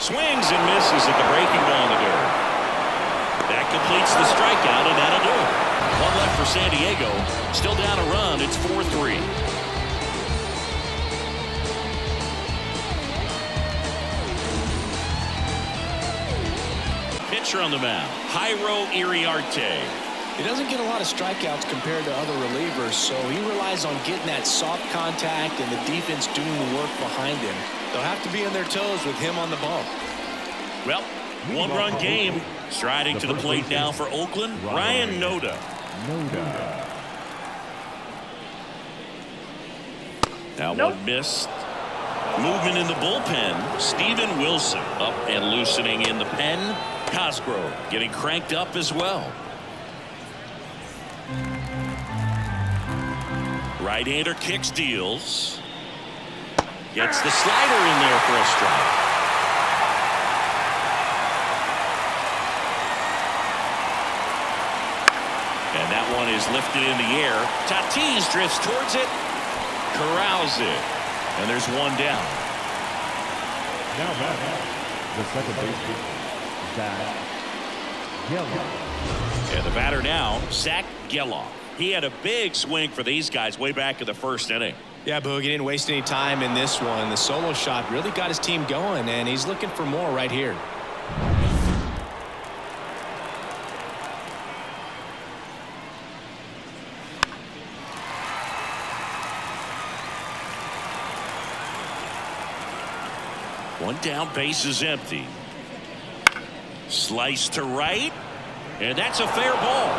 Swings and misses at the breaking ball in the dirt. That completes the strikeout, and that'll do it. One left for San Diego. Still down a run. It's 4-3. Pitcher on the mound, Jairo Iriarte. He doesn't get a lot of strikeouts compared to other relievers, so he relies on getting that soft contact and the defense doing the work behind him. They'll have to be on their toes with him on the bump. Well, one-run game. Striding to the plate now for Oakland, Ryan Noda. That one missed. Movement in the bullpen. Steven Wilson up and loosening in the pen. Cosgrove getting cranked up as well. Right-hander kicks, deals. Gets the slider in there for a strike. And that one is lifted in the air. Tatis drifts towards it. Corrals it. And there's one down. Now batting, the second baseman, Zach Gelof. And the batter now, Zach Gelof. He had a big swing for these guys way back in the first inning. Yeah, Boog, he didn't waste any time in this one. The solo shot really got his team going, and he's looking for more right here. One down, base is empty. Slice to right, and that's a fair ball.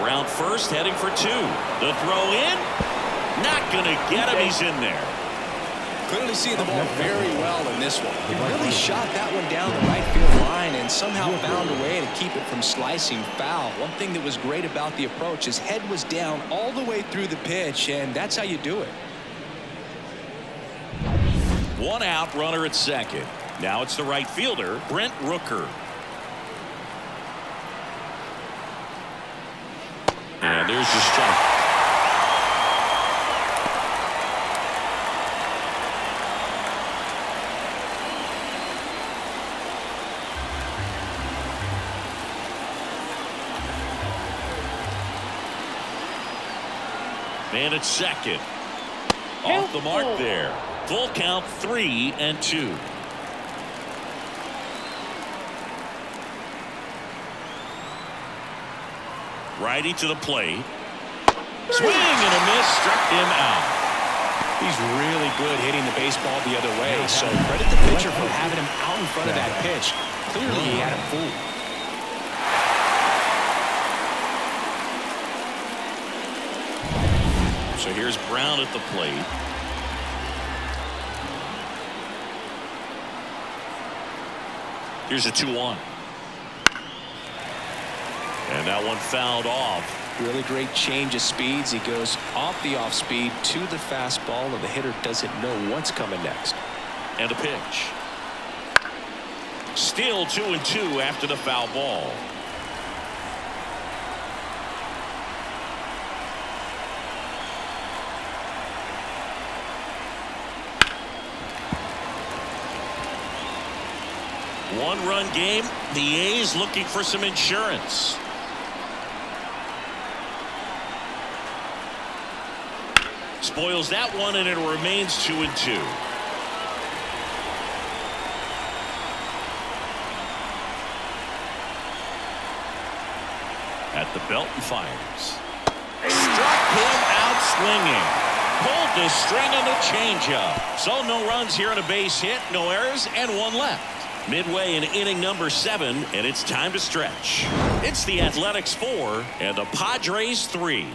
Around first, heading for 2. The throw in, not going to get him. He's in there. Clearly see the ball very well in this one. He really shot that one down the right field line and somehow found a way to keep it from slicing foul. One thing that was great about the approach, his head was down all the way through the pitch, and that's how you do it. One out, runner at second. Now it's the right fielder, Brent Rooker. And there's the strike. Man at second. Off the mark there. Full count, 3-2. Righty to the plate. Swing and a miss, struck him out. He's really good hitting the baseball the other way, so credit the pitcher for having him out in front of that pitch. Clearly he had him fooled. So here's Brown at the plate. Here's a 2-1. And that one fouled off. Really great change of speeds. He goes off the off speed to the fastball, and the hitter doesn't know what's coming next. And a pitch. Still 2-2 after the foul ball. One-run game. The A's looking for some insurance. Spoils that one, and it remains 2-2. At the belt and fires. Struck him out swinging. Pulled the string on the changeup. So no runs here on a base hit, no errors, and one left. Midway in inning number 7, and it's time to stretch. It's the Athletics 4 and the Padres 3.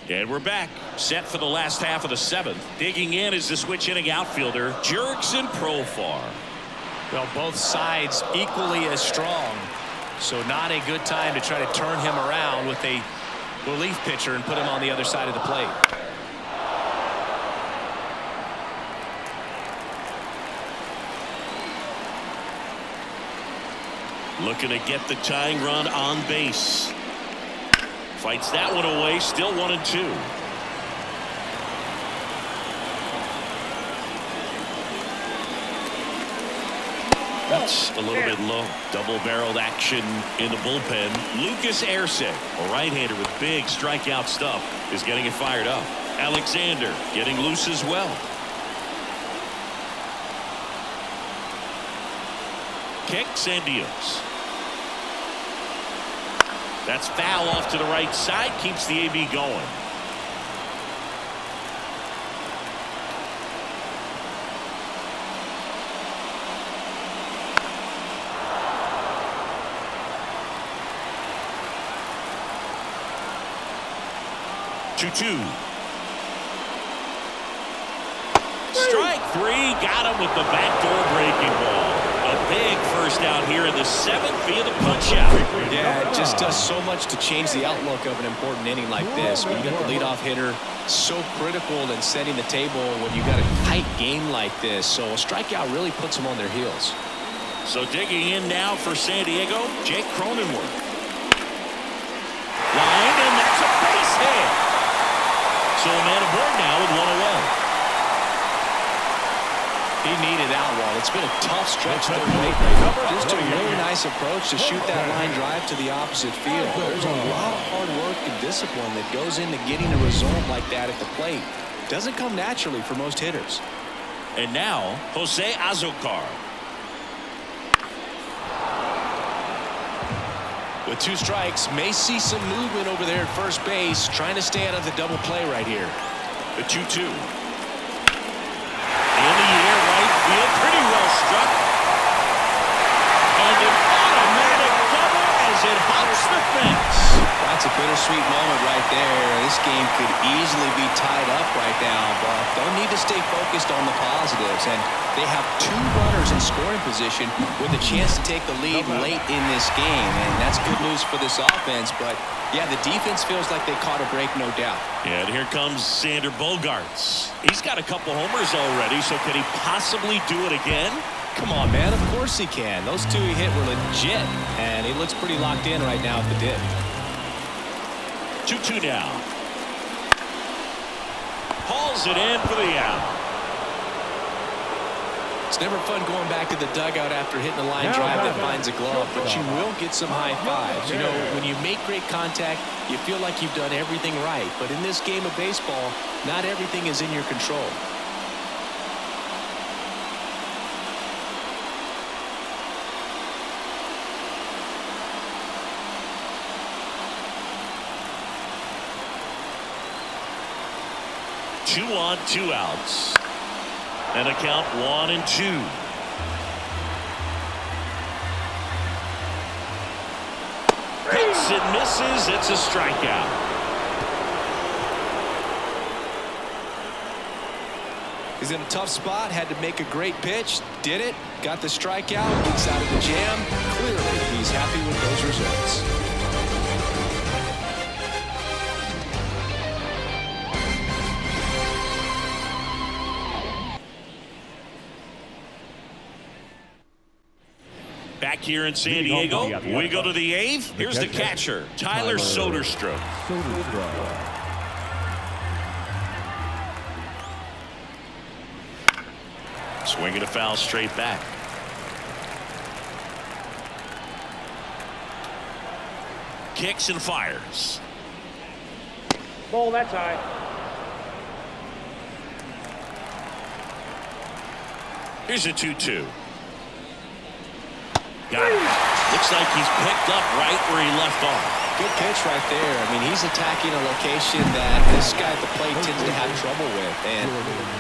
And we're back, set for the last half of the 7th. Digging in is the switch hitting outfielder, Jurickson Profar. Well, both sides equally as strong, so not a good time to try to turn him around with a relief pitcher and put him on the other side of the plate. Looking to get the tying run on base. Fights that one away, still 1-2. That's a little bit low. Double-barreled action in the bullpen. Lucas Erceg, a right-hander with big strikeout stuff, is getting it fired up. Alexander getting loose as well. Kick, Sandios. That's foul off to the right side, keeps the AB going. Two. Strike 3, got him with the backdoor breaking ball. A big first out here in the 7th via the punch out. Yeah, it just does so much to change the outlook of an important inning like this. When you got the leadoff hitter, so critical in setting the table when you got a tight game like this. So a strikeout really puts them on their heels. So digging in now for San Diego, Jake Cronenworth. Line, and that's a base hit. So a man aboard now with one away. He needed that one. It's been a tough stretch there lately. Just a really nice approach to shoot that line drive to the opposite field. There's a lot of hard work and discipline that goes into getting a result like that at the plate. Doesn't come naturally for most hitters. And now, Jose Azocar. With 2 strikes, may see some movement over there at first base, trying to stay out of the double play right here. The 2-2. In the air, right field, pretty well struck. And an automatic double as it hops the fence. That's a bittersweet moment right there. This game could easily be tied up right now, but they'll need to stay focused on the positives. And they have 2 runners in scoring position with a chance to take the lead late in this game. And that's good news for this offense. But, yeah, the defense feels like they caught a break, no doubt. And here comes Sander Bogarts. He's got a couple homers already, so can he possibly do it again? Come on, man. Of course he can. Those 2 he hit were legit. And he looks pretty locked in right now at the dip. 2-2 now. Hauls it in for the out. never fun going back to the dugout after hitting a line drive that finds a glove, but you will get some high fives. You know, when you make great contact, you feel like you've done everything right. But in this game of baseball, not everything is in your control. Two on, two outs. And a count 1-2. Hits and misses. It's a strikeout. He's in a tough spot. Had to make a great pitch. Did it. Got the strikeout. Gets out of the jam. Clearly, he's happy with those results. Back here in San Diego, we go to the eighth. Here's the catcher, Tyler Soderstrom. Swinging a foul straight back. Kicks and fires. Ball, that's high. Here's a 2-2. Got it. Looks like he's picked up right where he left off. Good pitch right there. I mean, he's attacking a location that this guy at the plate tends to have trouble with. And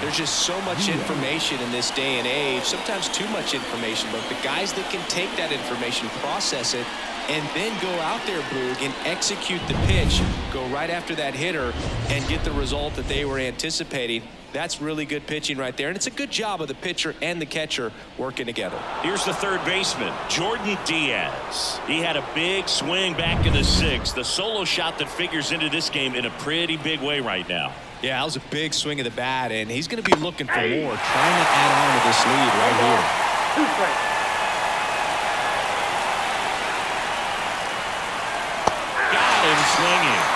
there's just so much information in this day and age, sometimes too much information. But the guys that can take that information, process it, and then go out there, Boog, and execute the pitch, go right after that hitter, and get the result that they were anticipating. That's really good pitching right there. And it's a good job of the pitcher and the catcher working together. Here's the third baseman, Jordan Diaz. He had a big swing back in the sixth. The solo shot that figures into this game in a pretty big way right now. Yeah, that was a big swing of the bat, and he's going to be looking for more, trying to add on to this lead right here. 2 strikes. Got him swinging.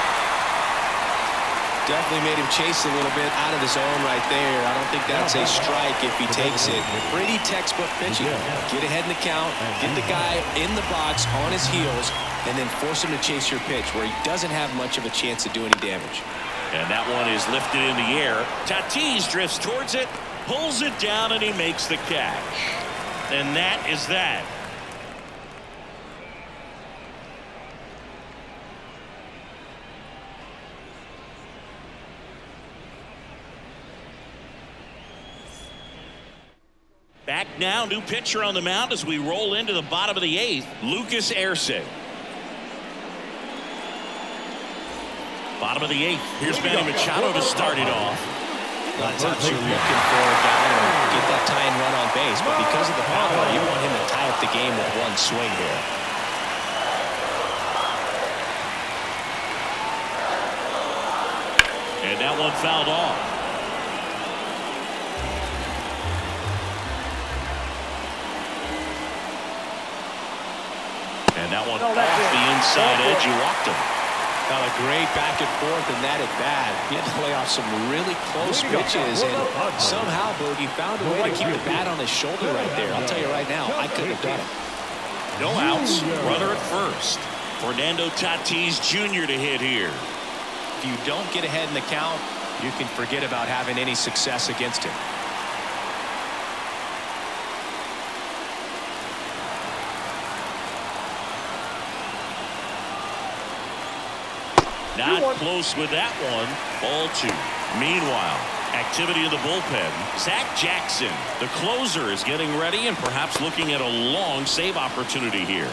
Definitely made him chase a little bit out of the zone right there. I don't think that's a strike if he takes it. Pretty textbook pitching. Get ahead in the count, get the guy in the box on his heels, and then force him to chase your pitch where he doesn't have much of a chance to do any damage. And that one is lifted in the air. Tatis drifts towards it, pulls it down, and he makes the catch. And that is that. Back now, new pitcher on the mound as we roll into the bottom of the eighth, Lucas Erceg. Bottom of the eighth. Here's Manny Machado to start it off. A lot of times you're looking for a guy to get that tying run on base, but because of the power, you want him to tie up the game with one swing here. And that one fouled off. And that one off the inside edge. He walked him. Got a great back and forth in that at bat. He had to play off some really close pitches, and somehow Boogie found a way to keep the bat on his shoulder right there. I'll tell you right now, I couldn't have done it. No outs. Runner at first. Fernando Tatis Jr. to hit here. If you don't get ahead in the count, you can forget about having any success against him. Not close with that one. Ball 2. Meanwhile, activity in the bullpen. Zach Jackson, the closer, is getting ready and perhaps looking at a long save opportunity here.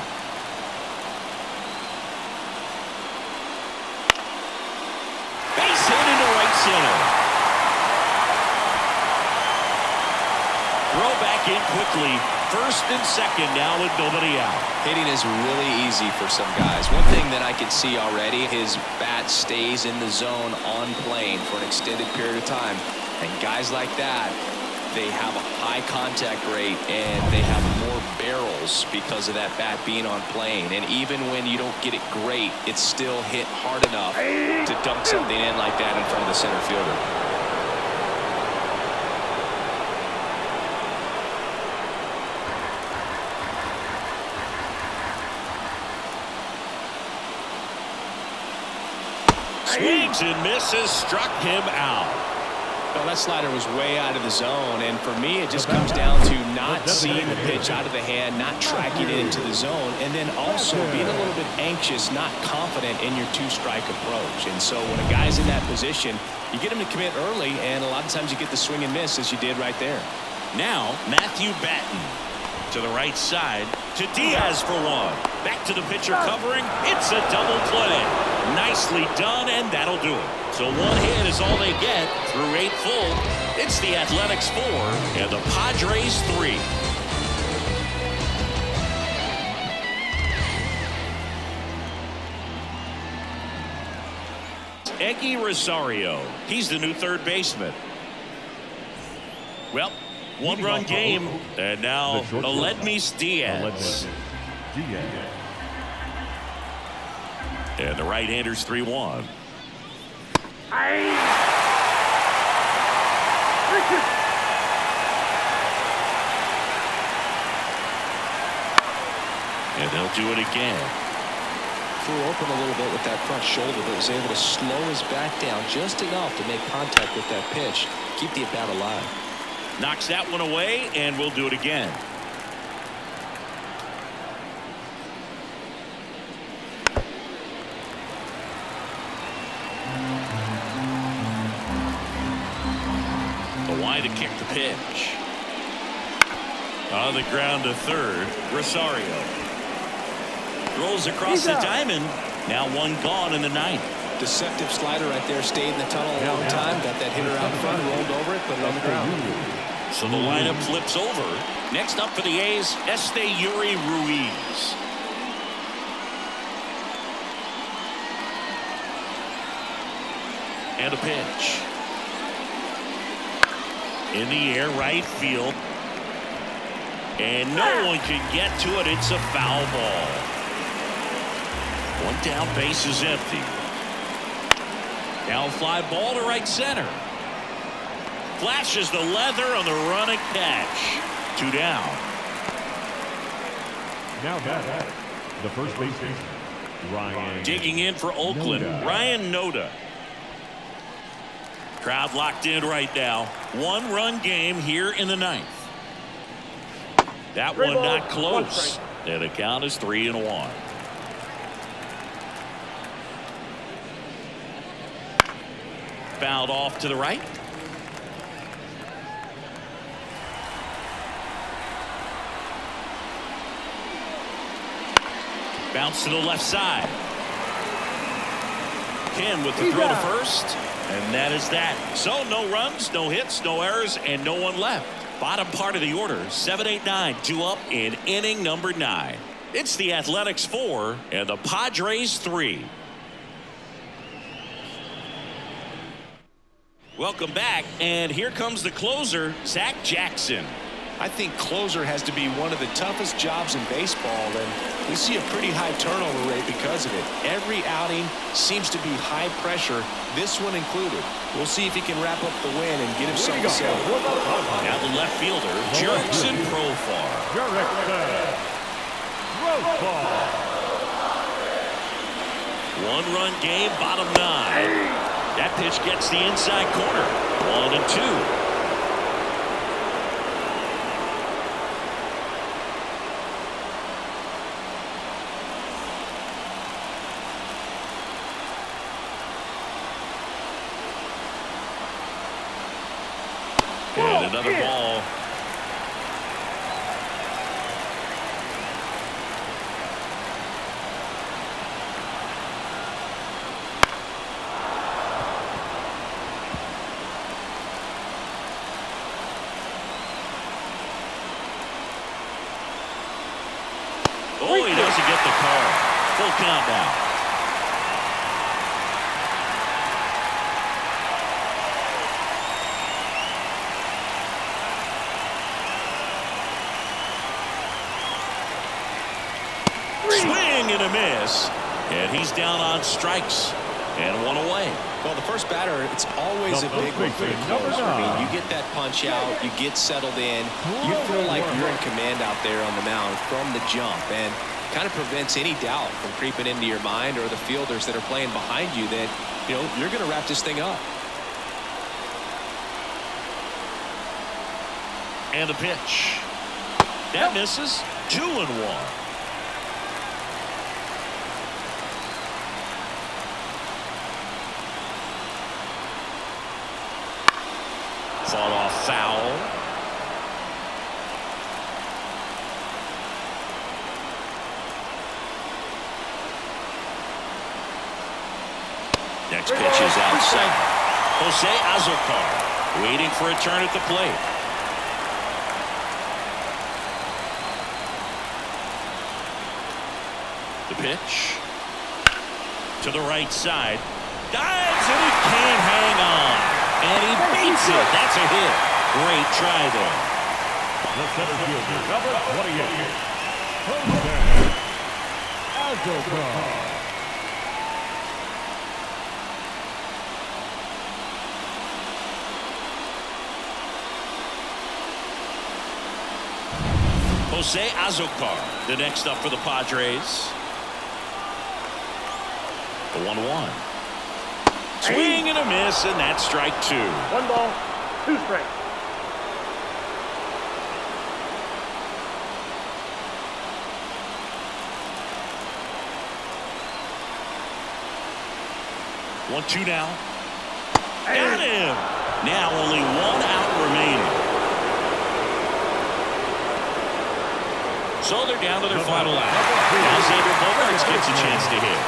Base hit into right center. Throw back in quickly. First and second now with nobody out. Hitting is really easy for some guys. One thing that I can see already, his bat stays in the zone on plane for an extended period of time. And guys like that, they have a high contact rate and they have more barrels because of that bat being on plane. And even when you don't get it great, it's still hit hard enough to dunk something in like that in front of the center fielder. Swings and misses, struck him out. Well, that slider was way out of the zone, and for me, it just comes down to not seeing the pitch out of the hand, not tracking it into the zone, and then also being a little bit anxious, not confident in your two-strike approach. And so when a guy's in that position, you get him to commit early, and a lot of times you get the swing and miss, as you did right there. Now, Matthew Batten to the right side to Diaz for one. Back to the pitcher covering. It's a double play. Nicely done, and that'll do it. So one hit is all they get through 8 full. It's the Athletics 4 and the Padres 3. Eggy Rosario. He's the new third baseman. Well, one-run game, and now Aledmys Diaz. And the right-hander's 3-1. And they'll do it again. Threw open a little bit with that front shoulder, but was able to slow his back down just enough to make contact with that pitch, keep the at-bat alive. Knocks that one away, and we'll do it again. To kick the pitch. On the ground to third, Rosario. Rolls across the diamond. Now one gone in the ninth. Deceptive slider right there. Stayed in the tunnel a long time. Got that hitter out front, rolled over it, put it on the ground. So the lineup flips over. Next up for the A's, Esteury Ruiz. And a pitch. In the air, right field. And no one can get to it. It's a foul ball. One down, base is empty. Down fly ball to right center. Flashes the leather on the running catch. 2 down. Now back, the first baseman, Ryan. Digging in for Oakland, Ryan Noda. Crowd locked in right now. One-run game here in the ninth. That one not close. And the count is 3-1. Fouled off to the right. Bounce to the left side. Ken with the throw to first. And that is that. So no runs, no hits, no errors, and no one left. Bottom part of the order, 7-8-9, 2 up in inning number 9. It's the Athletics 4 and the Padres 3. Welcome back, and here comes the closer, Zach Jackson. I think closer has to be one of the toughest jobs in baseball, and we see a pretty high turnover rate because of it. Every outing seems to be high pressure, this one included. We'll see if he can wrap up the win and get himself a save. Now the left fielder, Jurickson Profar. One-run game, bottom 9. That pitch gets the inside corner. 1-2. And another ball. Oh, he doesn't get the call. Full count now. Swing and a miss. And he's down on strikes. And one away. Well, the first batter, it's always a big one for the closer. I mean, you get that punch out, you get settled in, you feel like you're in command out there on the mound from the jump. And kind of prevents any doubt from creeping into your mind or the fielders that are playing behind you that, you're going to wrap this thing up. And the pitch. That misses. 2-1. Fought off foul. Next pitch is outside. Jose Azocar waiting for a turn at the plate. The pitch to the right side. Dives and he can't hang on. And he beats it. That's a hit. Great try there. The center fielder, number 28, Hogan Harris. Jose Azocar, the next up for the Padres. The 1-1. Swing and a miss, and that's strike 2. 1 ball, 2 strikes. One, two now. Got him. Now only 1 out remaining. So they're down to their final out. Now Xander Bogaerts gets a chance to hit.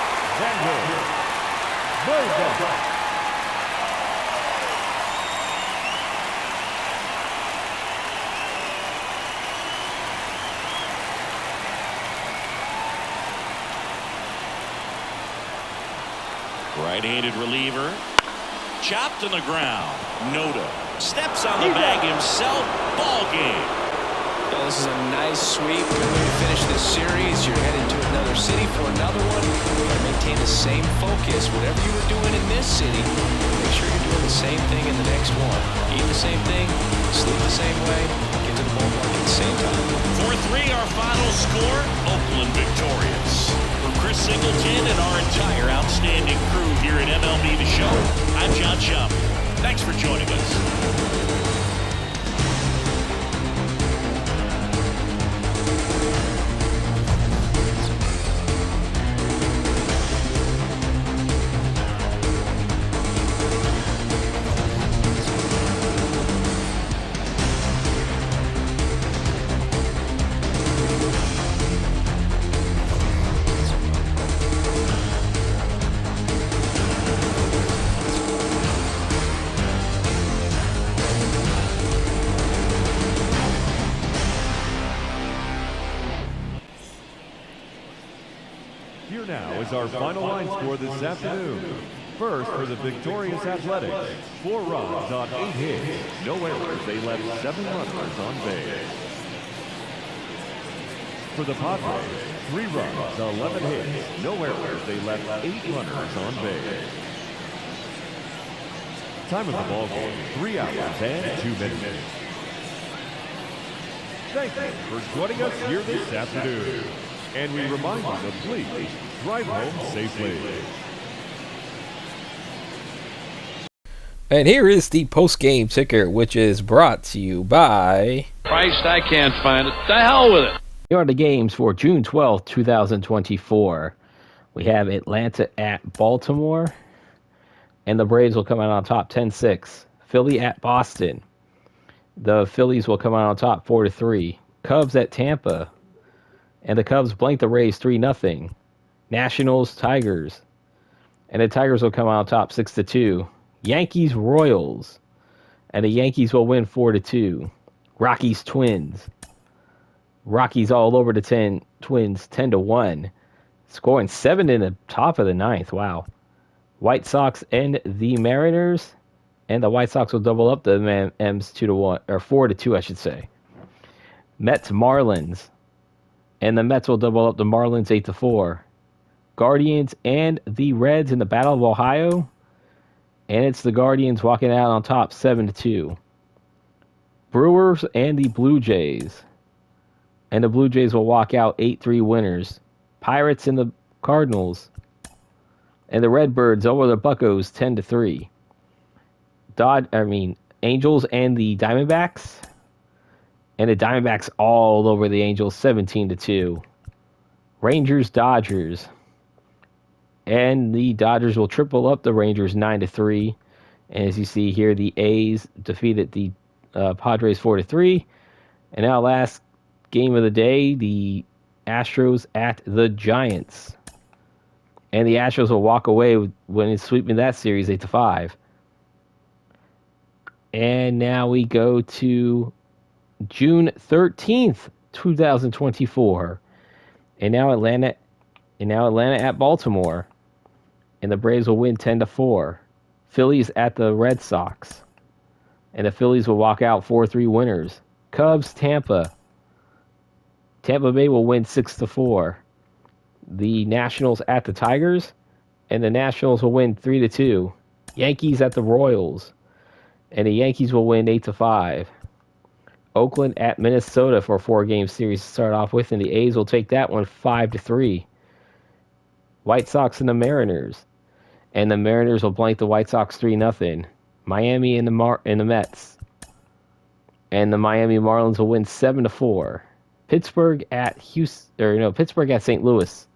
Right-handed reliever. Chopped on the ground. Noda steps on the bag himself. Ball game. Well, this is a nice sweep. Good way to finish this series. You're headed to another city for another one. You got to maintain the same focus. Whatever you were doing in this city, make sure you're doing the same thing in the next one. Eat the same thing, sleep the same way, get to the ballpark at the same time. 4-3 our final score. Oakland victorious. For Chris Singleton and our entire outstanding crew here at MLB The Show, I'm John Schaub. Thanks for joining us. Here now is our final line score this afternoon. First, for the victorious Athletics, 4 runs on 8 hits, no errors. They left 7 runners on base. For the Padres, 3 runs, 11 hits, no errors. They left 8 runners on base. Time of the ball game, 3 hours and 2 minutes. Thank you for joining us here this afternoon. And we remind you to please drive home safely. And here is the post-game ticker, which is brought to you by... Christ, I can't find it. The hell with it. Here are the games for June 12th, 2024. We have Atlanta at Baltimore, and the Braves will come out on top 10-6. Philly at Boston. The Phillies will come out on top 4-3. Cubs at Tampa, and the Cubs blank the Rays 3-0. Nationals, Tigers, and the Tigers will come out on top 6-2. Yankees, Royals, and the Yankees will win 4-2. Rockies, Twins. Rockies all over the Twins 10-1. Scoring 7 in the top of the 9th. Wow. White Sox and the Mariners, and the White Sox will double up the M's 2-1 or 4-2, I should say. Mets, Marlins, and the Mets will double up the Marlins 8-4. Guardians and the Reds in the Battle of Ohio, and it's the Guardians walking out on top 7-2. Brewers and the Blue Jays, and the Blue Jays will walk out 8-3 winners. Pirates and the Cardinals. And the Redbirds over the Buccos 10-3. Angels and the Diamondbacks. And the Diamondbacks all over the Angels 17-2. Rangers, Dodgers. And the Dodgers will triple up the Rangers 9-3. And as you see here, the A's defeated the Padres 4-3. And now last game of the day, the Astros at the Giants. And the Astros will walk away when it's sweeping that series 8-5. And now we go to June 13th, 2024. And now Atlanta at Baltimore. And the Braves will win 10-4. Phillies at the Red Sox. And the Phillies will walk out 4-3 winners. Cubs, Tampa. Tampa Bay will win 6-4. The Nationals at the Tigers. And the Nationals will win 3-2. Yankees at the Royals. And the Yankees will win 8-5. Oakland at Minnesota for a 4-game series to start off with. And the A's will take that one 5-3. White Sox and the Mariners. And the Mariners will blank the White Sox 3-0. Miami and the Mets. And the Miami Marlins will win 7-4. Pittsburgh at St. Louis.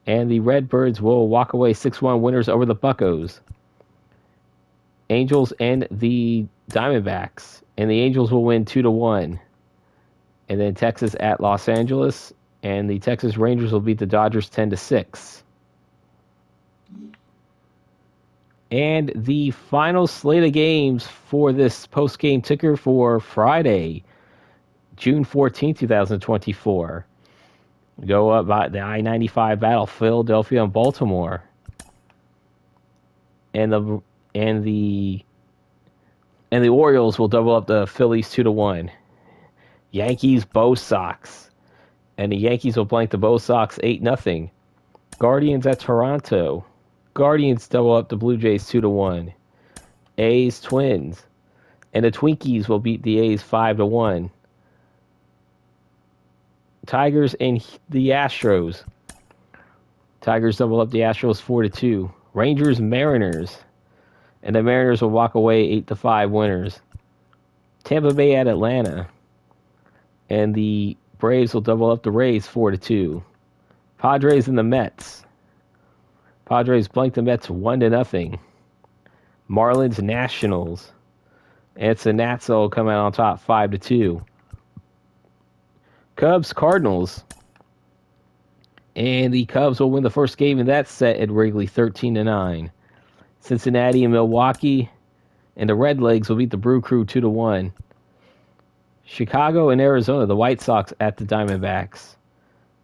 And the Redbirds will walk away 6-1 winners over the Buccos. Angels and the Diamondbacks. And the Angels will win 2-1. And then Texas at Los Angeles. And the Texas Rangers will beat the Dodgers 10-6. And the final slate of games for this post-game ticker for Friday, June 14, 2024. Go up by the I-95 battle, Philadelphia and Baltimore. And the Orioles will double up the Phillies 2-1. Yankees, Bo Sox. And the Yankees will blank the Bo Sox 8-0. Guardians at Toronto. Guardians double up the Blue Jays 2-1. A's, Twins. And the Twinkies will beat the A's 5-1. Tigers and the Astros. Tigers double up the Astros 4-2. Rangers, Mariners. And the Mariners will walk away 8-5 winners. Tampa Bay at Atlanta. And the Braves will double up the Rays 4-2. Padres and the Mets. Padres blank the Mets 1-0. Marlins, Nationals. And it's the Nats that will come out on top 5-2. Cubs, Cardinals. And the Cubs will win the first game in that set at Wrigley 13-9. Cincinnati and Milwaukee. And the Redlegs will beat the Brew Crew 2-1. Chicago and Arizona, the White Sox at the Diamondbacks.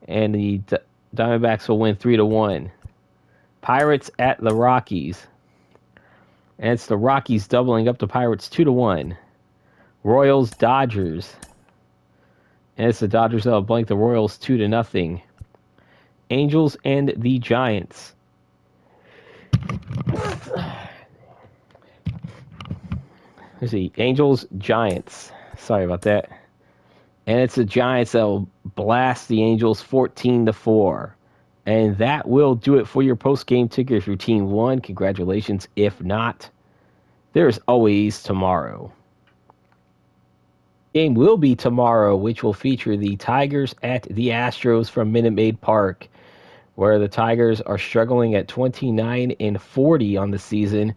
And the Diamondbacks will win 3-1. Pirates at the Rockies. And it's the Rockies doubling up the Pirates 2-1. Royals, Dodgers. And it's the Dodgers that will blank the Royals 2-0. Angels and the Giants. Let's see. Angels, Giants. Sorry about that. And it's the Giants that will blast the Angels 14-4. And that will do it for your post-game ticker. If your team won, congratulations. If not, there's always tomorrow. Game will be tomorrow, which will feature the Tigers at the Astros from Minute Maid Park, where the Tigers are struggling at 29-40 on the season,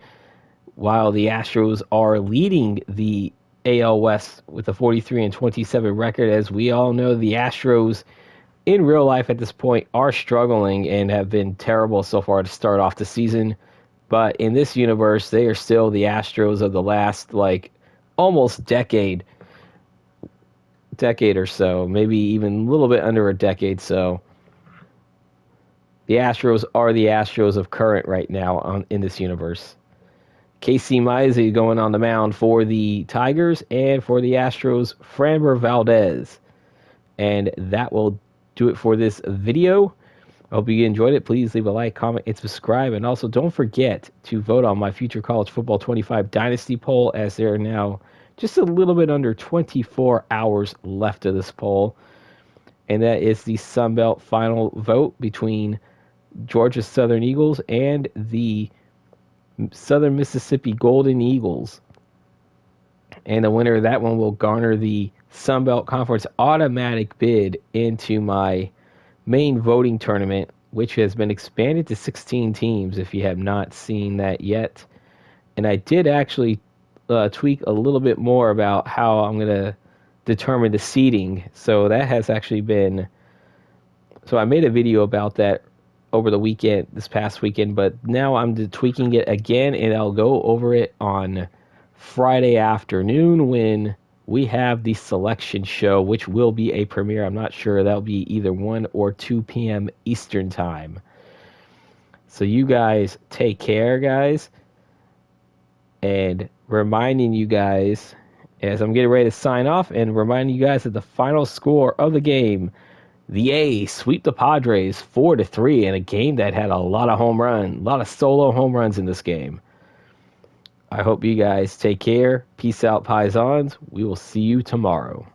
while the Astros are leading the AL West with a 43-27 record. As we all know, the Astros in real life at this point are struggling and have been terrible so far to start off the season. But in this universe, they are still the Astros of the last, almost decade or so, maybe even a little bit under a decade. So the Astros are the Astros of current right now in this universe. Casey Mize going on the mound for the Tigers, and for the Astros, Framber Valdez. And that will do it for this video. I hope you enjoyed it. Please leave a like, comment, and subscribe. And also don't forget to vote on my future college football 25 dynasty poll, as there are now just a little bit under 24 hours left of this poll. and that is the Sun Belt final vote between Georgia Southern Eagles and the Southern Mississippi Golden Eagles. And the winner of that one will garner the Sun Belt Conference automatic bid into my main voting tournament, which has been expanded to 16 teams if you have not seen that yet. And I did actually tweak a little bit more about how I'm going to determine the seeding. So that has actually been... So I made a video about that over the weekend, this past weekend, but now I'm tweaking it again, and I'll go over it on Friday afternoon when we have the selection show, which will be a premiere. I'm not sure. That'll be either 1 or 2 p.m. Eastern time. So you guys take care, guys. And reminding you guys, as I'm getting ready to sign off, and reminding you guys that the final score of the game, the A's sweep the Padres 4-3 in a game that had a lot of a lot of solo home runs in this game. I hope you guys take care. Peace out, Paisans. We will see you tomorrow.